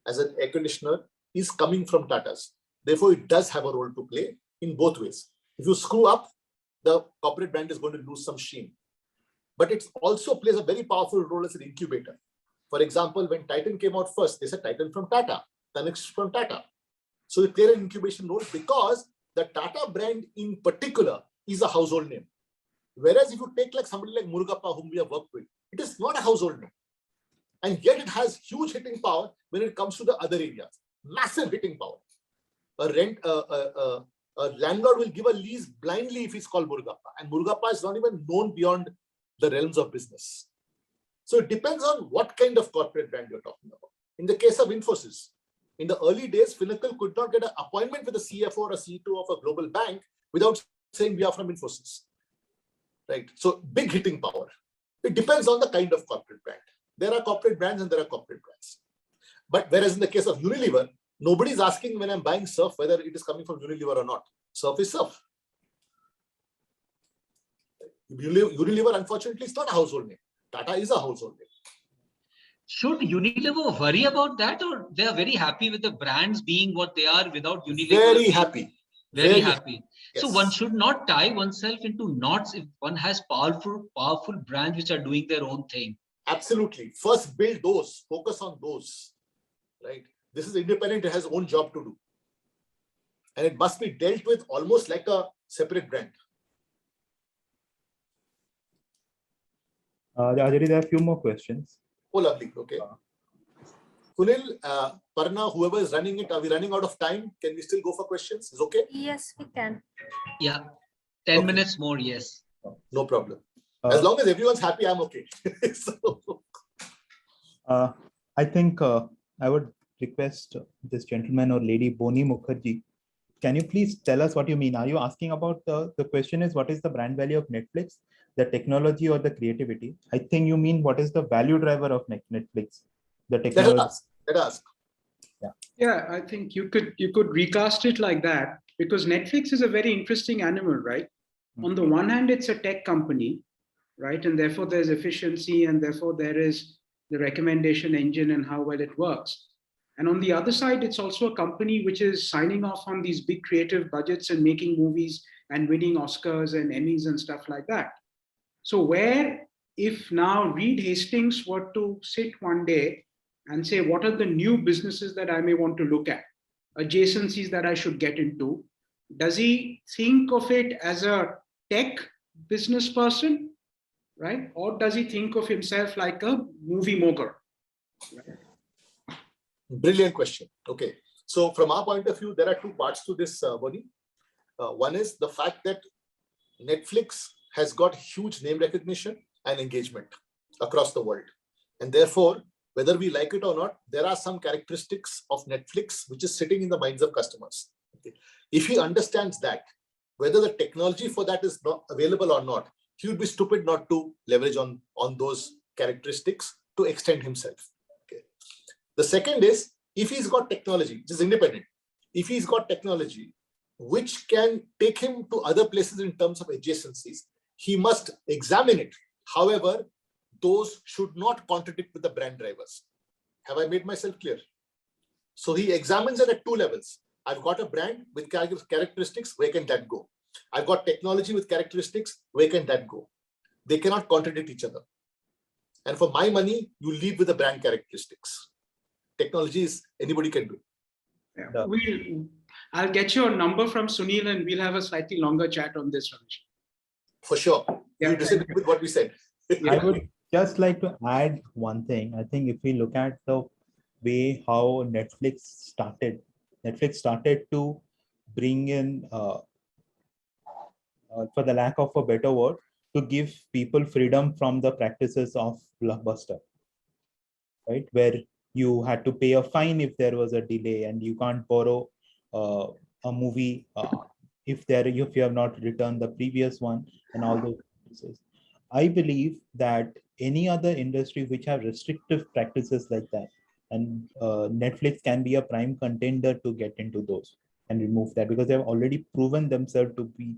as an air conditioner is coming from Tata's. Therefore, it does have a role to play in both ways. If you screw up, the corporate brand is going to lose some sheen. But it also plays a very powerful role as an incubator. For example, when Titan came out first, they said Titan from Tata, Tanix from Tata. So they played an incubation role because the Tata brand in particular is a household name. Whereas if you take like somebody like Murugappa, whom we have worked with, it is not a household name. And yet it has huge hitting power when it comes to the other areas. Massive hitting power. A landlord will give a lease blindly if he's called Murugappa. And Murugappa is not even known beyond the realms of business. So it depends on what kind of corporate brand you're talking about. In the case of Infosys, in the early days, Finacle could not get an appointment with a CFO or a CEO of a global bank without saying we are from Infosys. Right? So big hitting power. It depends on the kind of corporate brand. There are corporate brands and there are corporate brands. But whereas in the case of Unilever, nobody's asking when I'm buying Surf whether it is coming from Unilever or not. Surf is Surf. Unilever, unfortunately, is not a household name. Tata is a household name. Should Unilever worry about that, or they are very happy with the brands being what they are without Unilever? Very happy. Very happy. Yes. So one should not tie oneself into knots if one has powerful brands which are doing their own thing. Absolutely. First build those, focus on those. Right? This is independent, it has its own job to do. And it must be dealt with almost like a separate brand. Ajari, there are a few more questions. Oh, lovely. Okay. Kunil, Parna, whoever is running it, are we running out of time? Can we still go for questions? Is okay? Yes, we can. Yeah. 10 minutes more, yes. No problem. As long as everyone's happy, I'm okay. I think I would request this gentleman or lady, Boni Mukherjee. Can you please tell us what you mean? Are you asking about the question is what is the brand value of Netflix, the technology or the creativity? I think you mean what is the value driver of Netflix, the technology. Let us. Yeah, I think you could recast it like that, because Netflix is a very interesting animal, right? Mm-hmm. On the one hand, it's a tech company, right? And therefore there's efficiency, and therefore there is the recommendation engine and how well it works. And on the other side, it's also a company which is signing off on these big creative budgets and making movies and winning Oscars and Emmys and stuff like that. So where if now Reed Hastings were to sit one day and say, what are the new businesses that I may want to look at, adjacencies that I should get into, does he think of it as a tech business person, right? Or does he think of himself like a movie mogul? Right? Brilliant question. Okay. So from our point of view, there are two parts to this, Bonnie. One is the fact that Netflix has got huge name recognition and engagement across the world. And therefore, whether we like it or not, there are some characteristics of Netflix which is sitting in the minds of customers. Okay. If he understands that, whether the technology for that is not available or not, he would be stupid not to leverage on those characteristics to extend himself. Okay. The second is, if he's got technology, which is independent, if he's got technology which can take him to other places in terms of adjacencies, he must examine it. However, those should not contradict with the brand drivers. Have I made myself clear? So he examines it at two levels. I've got a brand with characteristics, where can that go? I've got technology with characteristics, where can that go? They cannot contradict each other. And for my money, you lead with the brand characteristics. Technology is anybody can do. Yeah. I'll get your number from Sunil and we'll have a slightly longer chat on this, Ramesh. For sure. Yeah, you disagree with what we said. I would just like to add one thing. I think if we look at the way how Netflix started to bring in, for the lack of a better word, to give people freedom from the practices of Blockbuster, right? Where you had to pay a fine if there was a delay, and you can't borrow a movie if you have not returned the previous one, and all those practices. I believe that any other industry which have restrictive practices like that, and Netflix can be a prime contender to get into those and remove that, because they have already proven themselves to be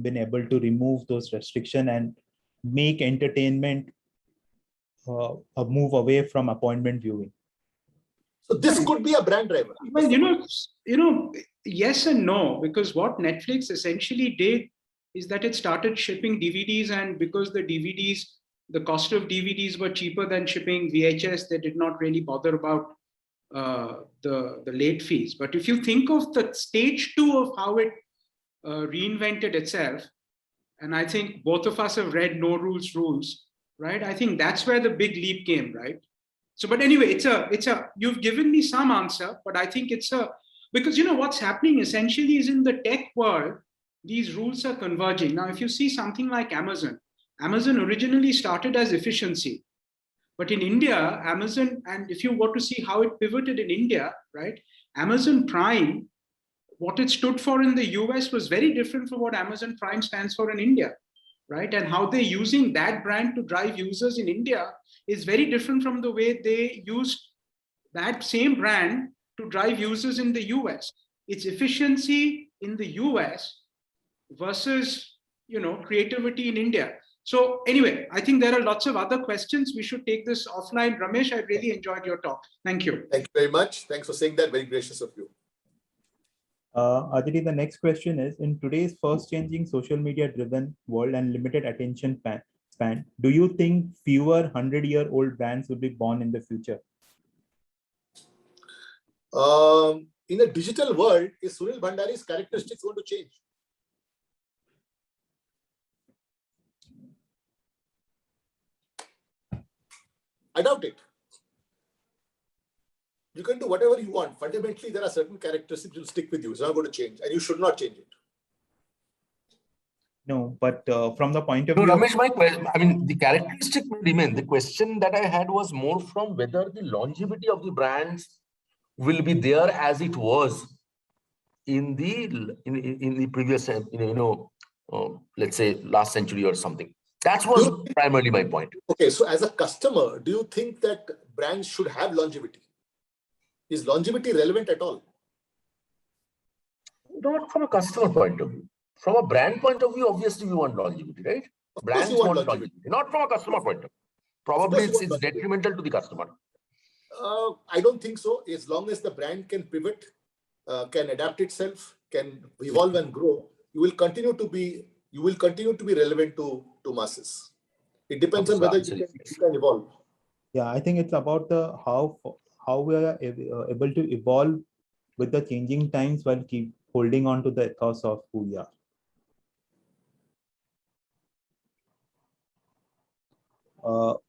been able to remove those restrictions and make entertainment a move away from appointment viewing. So this could be a brand driver. Well, yes and no, because what Netflix essentially did is that it started shipping DVDs, and because the cost of DVDs were cheaper than shipping VHS, they did not really bother about the late fees. But if you think of the stage 2 of how it reinvented itself, and I think both of us have read No Rules Rules, right? I think that's where the big leap came, right? So, but anyway, you've given me some answer, but I think because what's happening essentially is in the tech world, these rules are converging. Now, if you see something like Amazon originally started as efficiency, but in India, Amazon, and if you were to see how it pivoted in India, right? Amazon Prime, what it stood for in the US was very different from what Amazon Prime stands for in India, right? And how they're using that brand to drive users in India is very different from the way they used that same brand to drive users in the US. It's efficiency in the US versus, creativity in India. So anyway, I think there are lots of other questions. We should take this offline. Ramesh, I really enjoyed your talk. Thank you. Thank you very much. Thanks for saying that. Very gracious of you. Aditi, the next question is, in today's fast changing social media driven world and limited attention span, do you think fewer 100-year-old brands will be born in the future? In a digital world, is Sunil Bhandari's characteristics going to change? I doubt it. You can do whatever you want. Fundamentally, there are certain characteristics that will stick with you. It's not going to change, and you should not change it. No, but from the point of No, view, Ramesh, my question, the characteristic will remain. The question that I had was more from whether the longevity of the brands will be there as it was in the previous, let's say last century or something. That was primarily my point. Okay, so as a customer, do you think that brands should have longevity? Is longevity relevant at all? Not from a customer point of view. From a brand point of view, obviously you want longevity, right? Brands want longevity. Not from a customer point of view. Probably it's detrimental to the customer. I don't think so. As long as the brand can pivot, can adapt itself, can evolve and grow, you will continue to be relevant to masses. It depends on whether you can evolve. Yeah, I think it's about the how we are able to evolve with the changing times while keep holding on to the ethos of who we are.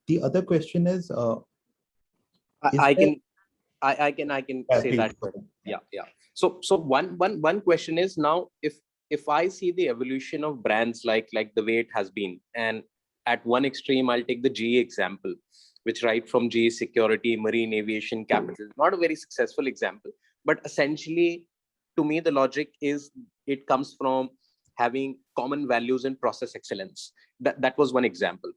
The other question is, I can say please. that. Yeah. So one question is, now if I see the evolution of brands like the way it has been, and at one extreme I'll take the GE example, which right from GE Security, Marine Aviation, Capital, not a very successful example, but essentially to me the logic is it comes from having common values and process excellence. That was one example.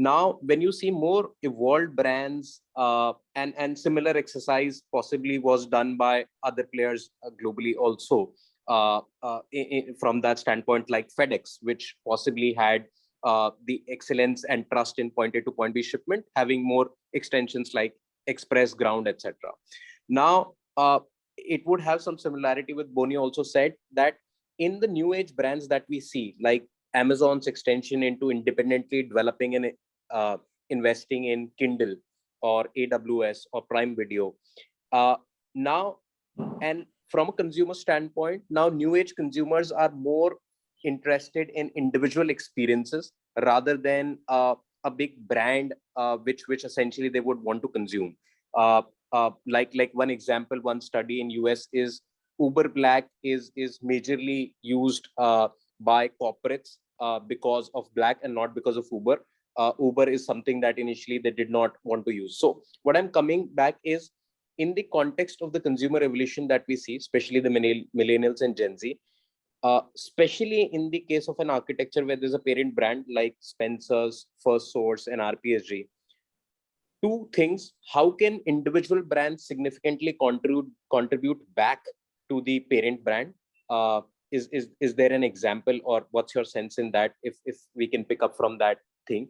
Now, when you see more evolved brands, and similar exercise possibly was done by other players globally also, from that standpoint, like FedEx, which possibly had the excellence and trust in point A to point B shipment, having more extensions like Express, Ground, etc. Now, it would have some similarity with Boni also said that in the new age brands that we see, like Amazon's extension into independently developing and investing in Kindle or AWS or Prime Video. Now, and from a consumer standpoint, now new age consumers are more interested in individual experiences rather than a big brand, which essentially they would want to consume. Like one example, one study in US is Uber Black is majorly used by corporates because of Black and not because of Uber. Uber is something that initially they did not want to use. So what I'm coming back is, in the context of the consumer evolution that we see, especially the millennials and Gen Z, especially in the case of an architecture where there's a parent brand like Spencer's, First Source, and RPSG, two things: how can individual brands significantly contribute back to the parent brand? Is there an example, or what's your sense in that, if we can pick up from that thing?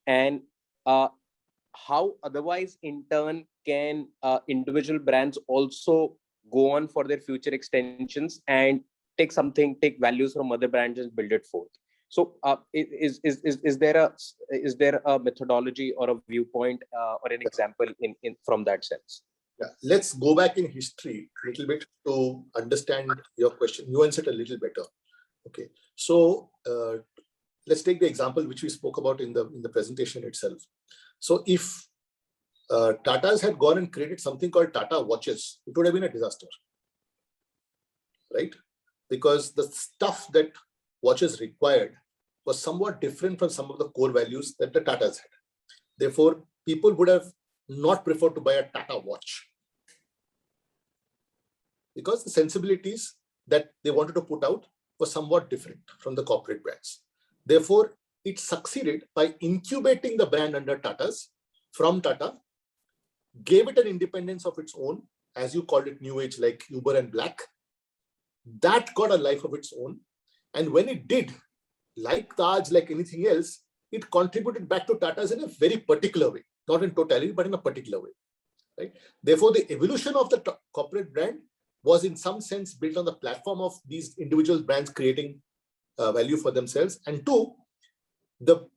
And how otherwise in turn can individual brands also go on for their future extensions and take values from other brands and build it forth? So is there a methodology or a viewpoint or an example in from that sense? Yeah, let's go back in history a little bit to understand your question, nuance it a little better. Okay, so let's take the example which we spoke about in the presentation itself. So if Tata's had gone and created something called Tata Watches, it would have been a disaster, right? Because the stuff that watches required was somewhat different from some of the core values that the Tatas had. Therefore, people would have not preferred to buy a Tata watch because the sensibilities that they wanted to put out were somewhat different from the corporate brands. Therefore, it succeeded by incubating the brand under Tata's from Tata, gave it an independence of its own, as you called it, new age, like Uber and Black. That got a life of its own. And when it did, like Taj, like anything else, it contributed back to Tata's in a very particular way, not in totality, but in a particular way, right? Therefore, the evolution of the corporate brand was in some sense built on the platform of these individual brands creating value for themselves. And two, the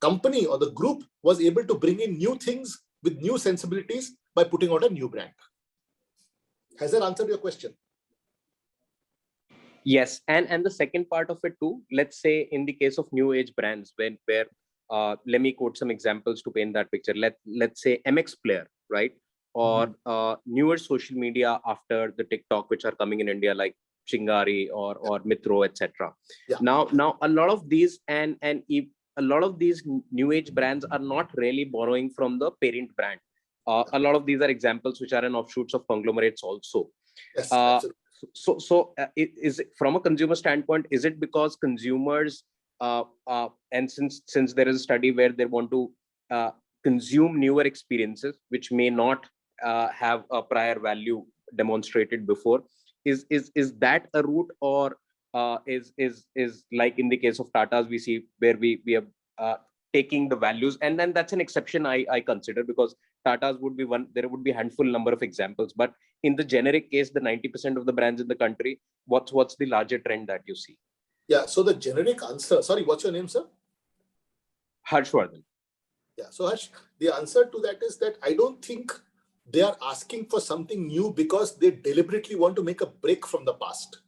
company or the group was able to bring in new things with new sensibilities by putting out a new brand. Has that answered your question? Yes, and the second part of it too, let's say in the case of new age brands, where let me quote some examples to paint that picture. Let's say MX Player, right? Or newer social media after the TikTok, which are coming in India, like Chingari or Mitro, etc. Yeah. Now a lot of these and a lot of these new age brands are not really borrowing from the parent brand. A lot of these are examples which are in offshoots of conglomerates also. Yes, so is it, from a consumer standpoint, is it because consumers and since there is a study where they want to consume newer experiences which may not have a prior value demonstrated before, is that a route, or is like in the case of Tata's we see where we are taking the values, and then that's an exception I consider, because Tata's would be one, there would be a handful number of examples, but in the generic case, the 90% of the brands in the country, what's the larger trend that you see? Yeah, so the generic answer, sorry, what's your name, sir? Harshvardhan. Yeah. So Harsh, the answer to that is that I don't think they are asking for something new because they deliberately want to make a break from the past.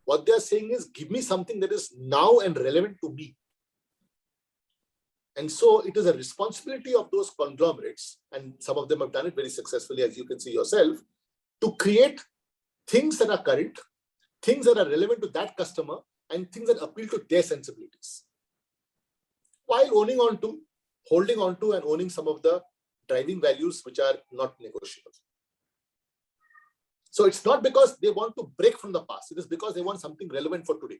What they are saying is, give me something that is now and relevant to me. And so it is a responsibility of those conglomerates, and some of them have done it very successfully, as you can see yourself, to create things that are current, things that are relevant to that customer, and things that appeal to their sensibilities, while holding on to and owning some of the driving values which are not negotiable. So it's not because they want to break from the past, it is because they want something relevant for today.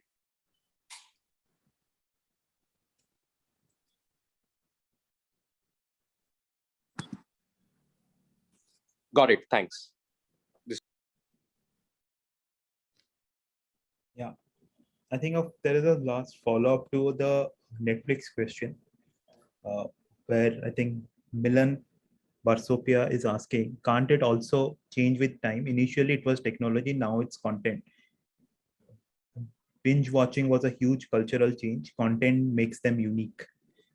Got it. Thanks. Yeah, I think there is a last follow-up to the Netflix question, where I think Milan Barsopia is asking, can't it also change with time? Initially, it was technology, now it's content. Binge watching was a huge cultural change. Content makes them unique.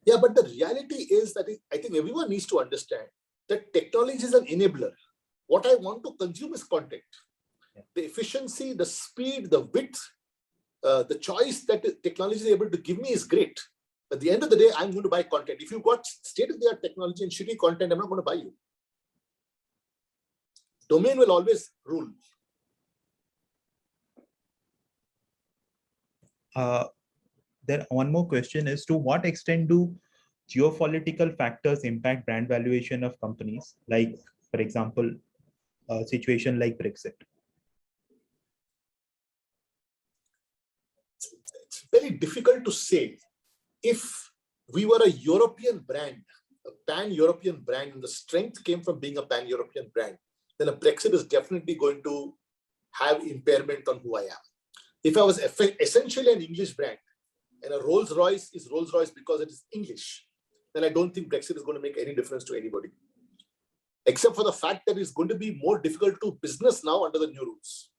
Yeah, but the reality is that I think everyone needs to understand that technology is an enabler. What I want to consume is content. Yeah. The efficiency, the speed, the width, the choice that technology is able to give me is great. At the end of the day, I'm going to buy content. If you've got state-of-the-art technology and shitty content, I'm not going to buy you. Domain will always rule. There, one more question is, to what extent do geopolitical factors impact brand valuation of companies? Like, for example, a situation like Brexit. It's very difficult to say. If we were a European brand, a pan-European brand, and the strength came from being a pan-European brand, then a Brexit is definitely going to have impairment on who I am. If I was essentially an English brand, and a Rolls-Royce is Rolls-Royce because it is English, then I don't think Brexit is going to make any difference to anybody. Except for the fact that it's going to be more difficult to do business now under the new rules.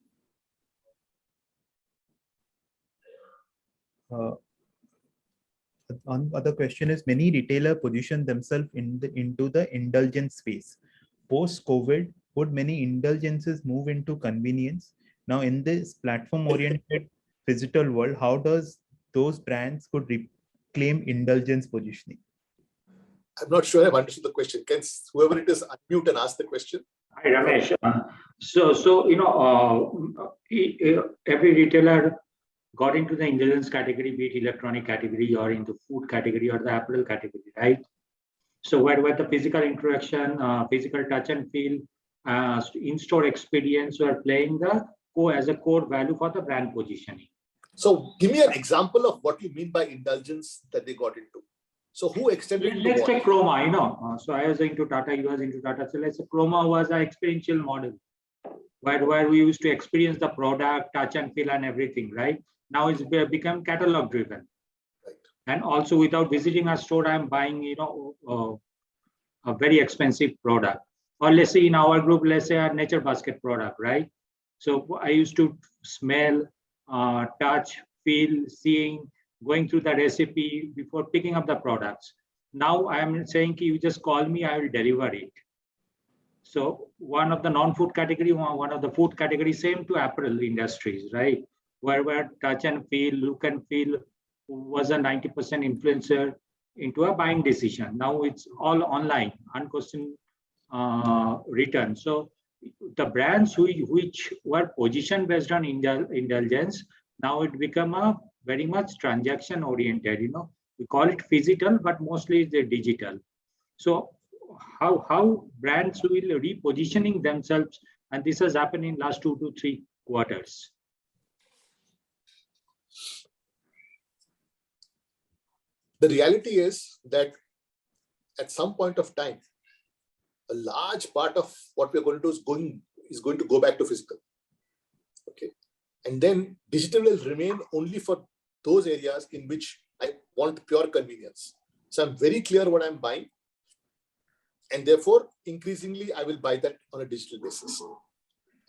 Other question is, many retailers position themselves into the indulgence space. Post-COVID, would many indulgences move into convenience? Now, in this platform-oriented physical world, how does those brands could reclaim indulgence positioning? I'm not sure I've understood the question. Can whoever it is unmute and ask the question? Hi, Ramesh. Every retailer got into the indulgence category, be it electronic category or into food category or the apparel category, right? So where the physical interaction, physical touch and feel, in-store experience were playing as a core value for the brand positioning. So give me an example of what you mean by indulgence that they got into. So who extended it? Let's take Croma, so I was into Tata, you was into Tata. So let's say Croma was an experiential model where we used to experience the product, touch and feel and everything, right? Now it's become catalog driven. Right. And also without visiting a store, I'm buying, a very expensive product. Or let's say in our group, let's say a Nature Basket product, right? So I used to smell, touch, feel, seeing, going through the recipe before picking up the products. Now I am saying, you just call me, I will deliver it. So one of the non-food category, one of the food category, same to apparel industries, right? Where touch and feel, look and feel was a 90% influencer into a buying decision. Now it's all online, unquestioned return. So the brands which were positioned based on indulgence, now it become a very much transaction oriented. We call it physical, but mostly it's digital. So how brands will repositioning themselves, and this has happened in last 2 to 3 quarters. The reality is that at some point of time, a large part of what we're going to do is going to go back to physical. Okay. And then digital will remain only for those areas in which I want pure convenience. So I'm very clear what I'm buying. And therefore, increasingly, I will buy that on a digital basis.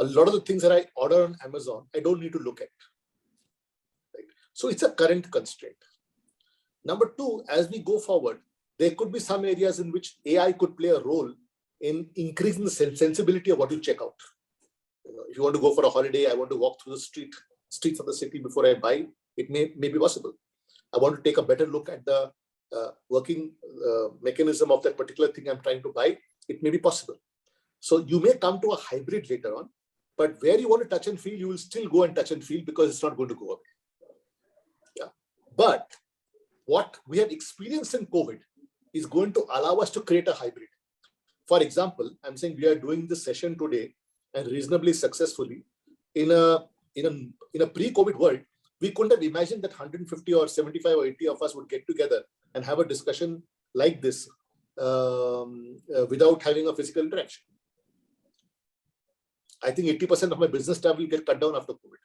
A lot of the things that I order on Amazon, I don't need to look at. Right? So it's a current constraint. Number two, as we go forward, there could be some areas in which AI could play a role in increasing the sensibility of what you check out. If you want to go for a holiday, I want to walk through the streets of the city before I buy, it may be possible. I want to take a better look at the working mechanism of that particular thing I'm trying to buy, it may be possible. So you may come to a hybrid later on, but where you want to touch and feel, you will still go and touch and feel because it's not going to go away. Yeah. But what we have experienced in COVID is going to allow us to create a hybrid. For example, I'm saying we are doing this session today and reasonably successfully. In a pre-COVID world, we couldn't have imagined that 150 or 75 or 80 of us would get together and have a discussion like this without having a physical interaction. I think 80% of my business travel will get cut down after COVID.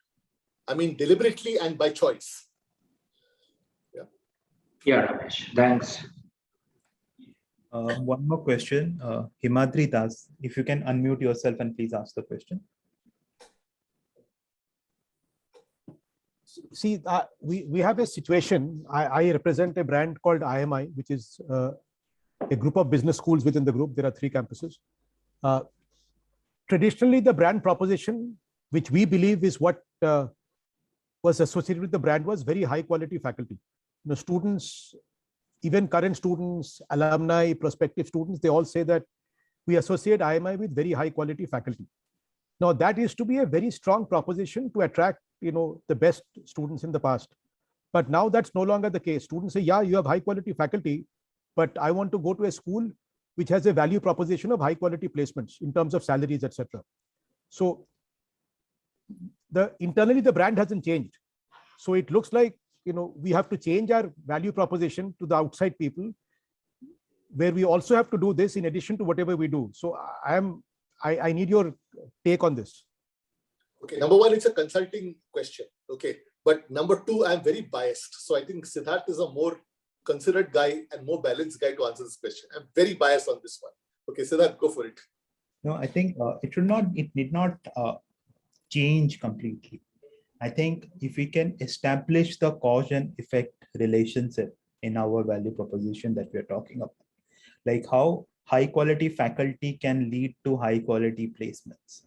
I mean, deliberately and by choice. Yeah, Ramesh, thanks. One more question. Himadri Das, if you can unmute yourself and please ask the question. See, we have a situation. I represent a brand called IMI, which is a group of business schools within the group. There are 3 campuses. Traditionally, the brand proposition, which we believe is what was associated with the brand, was very high quality faculty. Students, even current students, alumni, prospective students, they all say that we associate IMI with very high quality faculty. Now, that used to be a very strong proposition to attract, the best students in the past. But now that's no longer the case. Students say, yeah, you have high quality faculty, but I want to go to a school which has a value proposition of high quality placements in terms of salaries, etc. So internally, the brand hasn't changed. So it looks like, we have to change our value proposition to the outside people, where we also have to do this in addition to whatever we do. So I need your take on this. Okay, number one, it's a consulting question. Okay, but number two, I'm very biased. So I think Siddharth is a more considered guy and more balanced guy to answer this question. I'm very biased on this one. Okay, Siddharth, go for it. No, I think it need not change completely. I think if we can establish the cause and effect relationship in our value proposition that we are talking about, like how high quality faculty can lead to high quality placements,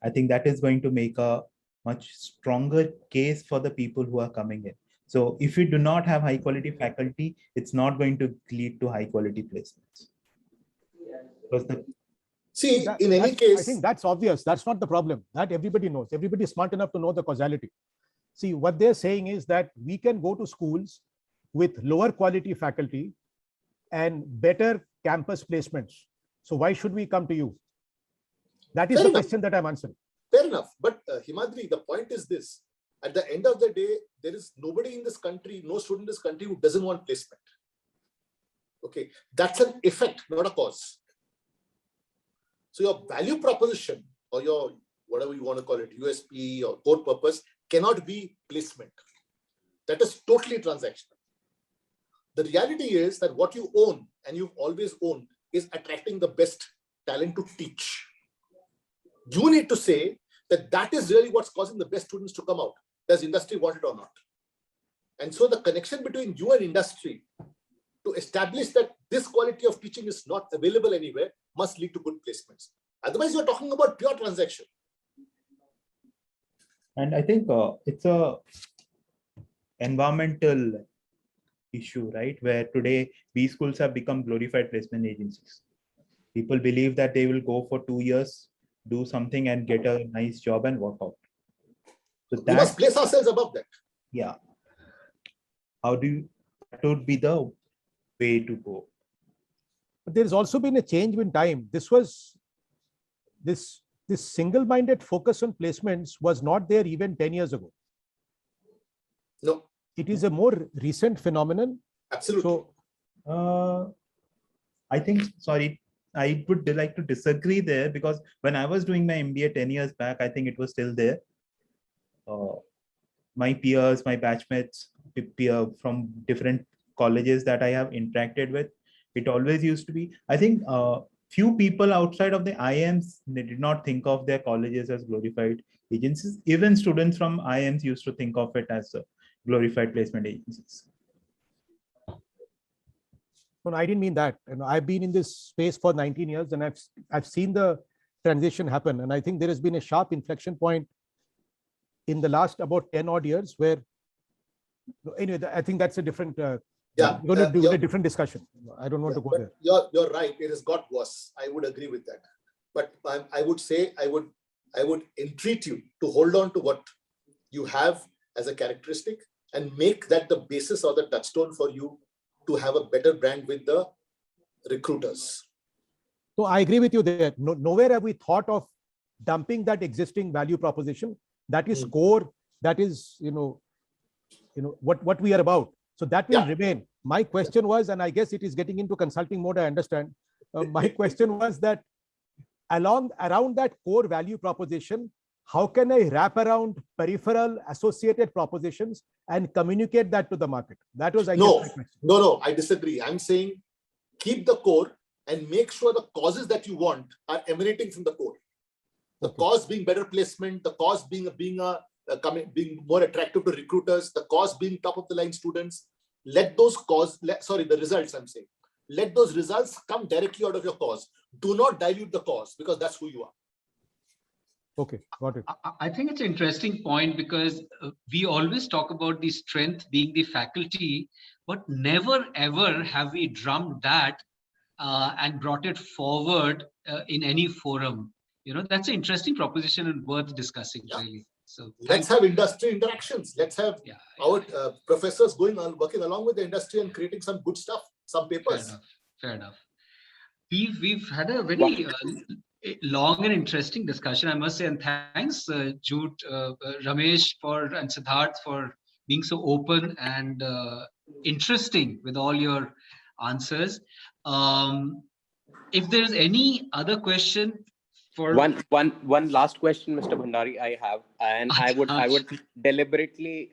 I think that is going to make a much stronger case for the people who are coming in. So if we do not have high quality faculty, it's not going to lead to high quality placements. See, in any case, I think that's obvious. That's not the problem. That everybody knows. Everybody is smart enough to know the causality. See, what they're saying is that we can go to schools with lower quality faculty and better campus placements. So why should we come to you? That is the question that I'm answering. Fair enough. But Himadri, the point is this. At the end of the day, there is nobody in this country, no student in this country who doesn't want placement. Okay, that's an effect, not a cause. So your value proposition or your, whatever you want to call it, USP or core purpose cannot be placement. That is totally transactional. The reality is that what you own and you've always owned is attracting the best talent to teach. You need to say that that is really what's causing the best students to come out. Does industry want it or not? And so the connection between you and industry to establish that this quality of teaching is not available anywhere must lead to good placements. Otherwise, you're talking about pure transaction. And I think it's a environmental issue, right? Where today B schools have become glorified placement agencies. People believe that they will go for 2 years, do something and get a nice job and work out. So we must place ourselves above that. Yeah. That would be the way to go. But there's also been a change in time. This single-minded focus on placements was not there even 10 years ago. No. It is a more recent phenomenon. Absolutely. So, I think, sorry, I would like to disagree there, because when I was doing my MBA 10 years back, I think it was still there. My peers, my batchmates, from different colleges that I have interacted with, it always used to be, I think few people outside of the IIMs, they did not think of their colleges as glorified agencies. Even students from IIMs used to think of it as glorified placement agencies. No, I didn't mean that. I've been in this space for 19 years and I've seen the transition happen. And I think there has been a sharp inflection point in the last about 10 odd years where, anyway, I think that's a different, we're going to do a different discussion. I don't want to go there. You're right. It has got worse. I would agree with that. But I would say, I would entreat you to hold on to what you have as a characteristic and make that the basis or the touchstone for you to have a better brand with the recruiters. So I agree with you there. Nowhere have we thought of dumping that existing value proposition. That is core. That is, what we are about. So that will remain. My question was, and I guess it is getting into consulting mode, I understand. My question was that around that core value proposition, how can I wrap around peripheral associated propositions and communicate that to the market? That was, I guess, my question. No, I disagree. I'm saying keep the core and make sure the causes that you want are emanating from the core. The cause being better placement, the cause being more attractive to recruiters, the cause being top of the line students. Let those the results I'm saying. Let those results come directly out of your cause. Do not dilute the cause because that's who you are. Okay, got it. I think it's an interesting point because we always talk about the strength being the faculty, but never ever have we drummed that and brought it forward in any forum. That's an interesting proposition and worth discussing, really. So let's have industry interactions. Let's have our professors working along with the industry and creating some good stuff, some papers. Fair enough. We've had a very long and interesting discussion, I must say, and thanks, Jude, Ramesh, and Siddharth for being so open and interesting with all your answers. If there's any other question for one last question, Mr. Bhandari, I have, and I would deliberately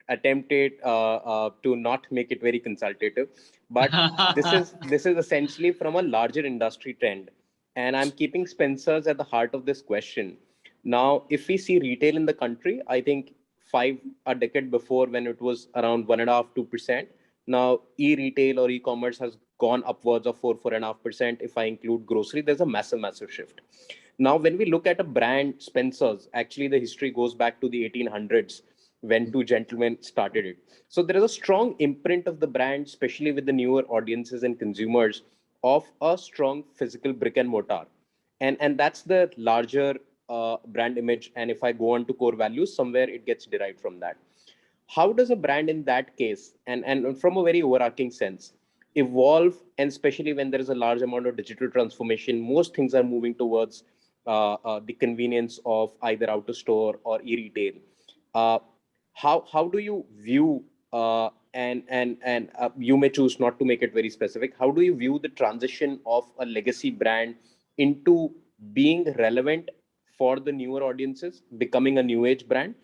attempt it to not make it very consultative, but this is essentially from a larger industry trend. And I'm keeping Spencer's at the heart of this question. Now, if we see retail in the country, I think a decade before when it was around 1.5–2%. Now, e-retail or e-commerce has gone upwards of 4–4.5%. If I include grocery, there's a massive shift. Now, when we look at a brand, Spencer's, actually the history goes back to the 1800s when two gentlemen started it. So there is a strong imprint of the brand, especially with the newer audiences and consumers, of a strong physical brick and mortar. And that's the larger brand image. And if I go on to core values, somewhere it gets derived from that. How does a brand in that case, and from a very overarching sense, evolve, and especially when there is a large amount of digital transformation, most things are moving towards the convenience of either out of store or e-retail. How do you view, and you may choose not to make it very specific, how do you view the transition of a legacy brand into being relevant for the newer audiences, becoming a new age brand,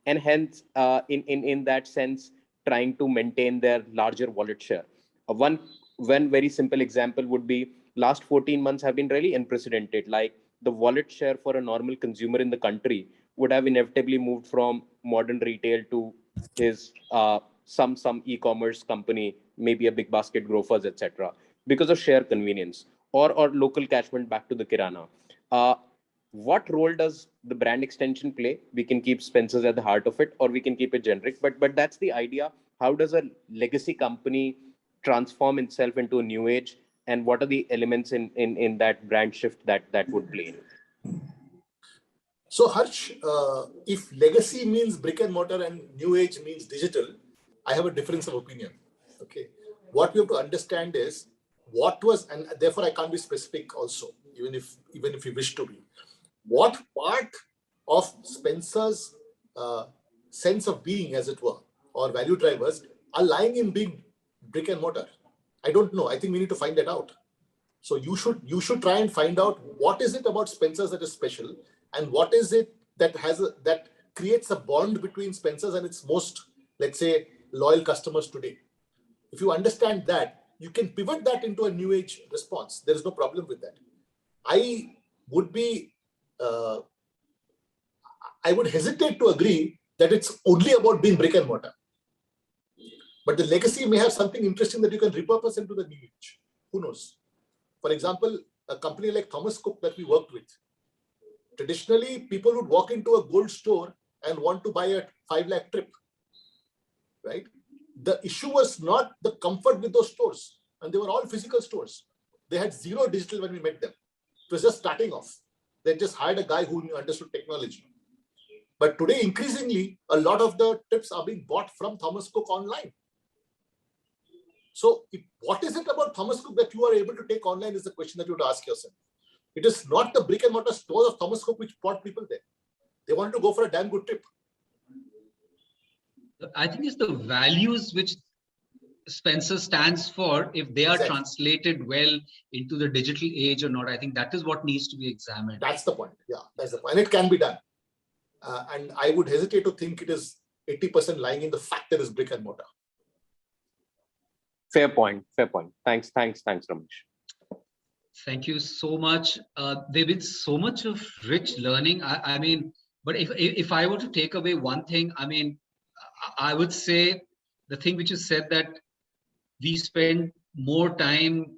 and hence in that sense trying to maintain their larger wallet share? One very simple example would be last 14 months have been really unprecedented. Like the wallet share for a normal consumer in the country would have inevitably moved from modern retail to his some e-commerce company, maybe a big basket grocers, etc., because of sheer convenience, or local catchment back to the kirana. What role does the brand extension play? We can keep Spencer's at the heart of it, or we can keep it generic, but that's the idea. How does a legacy company transform itself into a new age, and what are the elements in that brand shift that would play in? So Harsh, if legacy means brick and mortar and new age means digital, I have a difference of opinion. Okay, what we have to understand is what was, and therefore I can't be specific also, even if you wish to be. What part of Spencer's sense of being, as it were, or value drivers are lying in being brick and mortar? I don't know. I think we need to find that out. So you should try and find out what is it about Spencer's that is special, and what is it that that creates a bond between Spencer's and its most, let's say, loyal customers today. If you understand that, you can pivot that into a new age response. There is no problem with that. I would hesitate to agree that it's only about being brick and mortar. But the legacy may have something interesting that you can repurpose into the new age. Who knows? For example, a company like Thomas Cook that we worked with, traditionally people would walk into a gold store and want to buy a 5 lakh trip, right? The issue was not the comfort with those stores, and they were all physical stores. They had zero digital when we met them. It was just starting off. They just hired a guy who understood technology. But today, increasingly, a lot of the trips are being bought from Thomas Cook online. So what is it about Thomas Cook that you are able to take online is the question that you would ask yourself. It is not the brick and mortar stores of Thomas Cook which brought people there. They want to go for a damn good trip. I think it's the values which Spencer stands for, if they are translated well into the digital age or not. I think that is what needs to be examined. That's the point. Yeah, that's the point. And it can be done. And I would hesitate to think it is 80% lying in the fact that it's brick and mortar. Fair point. Fair point. Thanks, Ramesh. Thank you so much. There's been so much of rich learning. I mean, but if I were to take away one thing, I mean, I would say the thing which you said, that we spend more time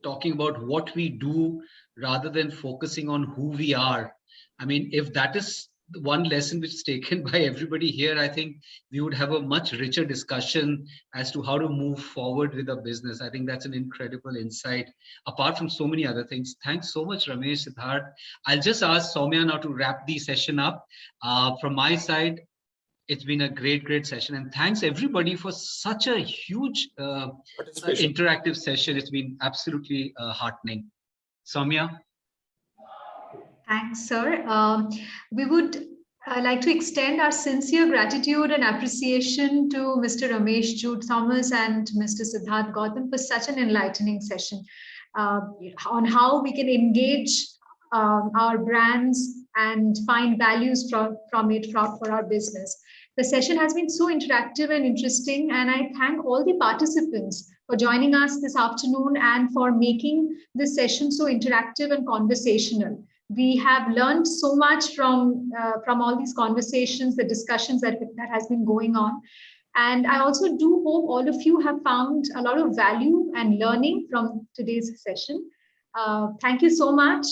talking about what we do rather than focusing on who we are. I mean, if that is one lesson which is taken by everybody here, I think we would have a much richer discussion as to how to move forward with a business. I think that's an incredible insight, apart from so many other things. Thanks so much, Ramesh, Siddharth. I'll just ask Soumya now to wrap the session up. From my side, it's been a great session, and thanks everybody for such a huge interactive session. It's been absolutely heartening. Soumya? Thanks, sir. We would like to extend our sincere gratitude and appreciation to Mr. Ramesh Jude Thomas and Mr. Siddharth Gautam for such an enlightening session on how we can engage our brands and find values from it for our business. The session has been so interactive and interesting, and I thank all the participants for joining us this afternoon and for making this session so interactive and conversational. We have learned so much from all these conversations, the discussions that has been going on. And I also do hope all of you have found a lot of value and learning from today's session. Thank you so much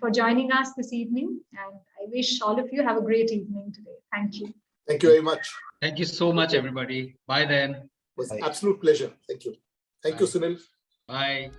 for joining us this evening. And I wish all of you have a great evening today. Thank you. Thank you very much. Thank you so much, everybody. Bye then. It was an absolute pleasure. Thank you. Thank you, Sunil. Bye.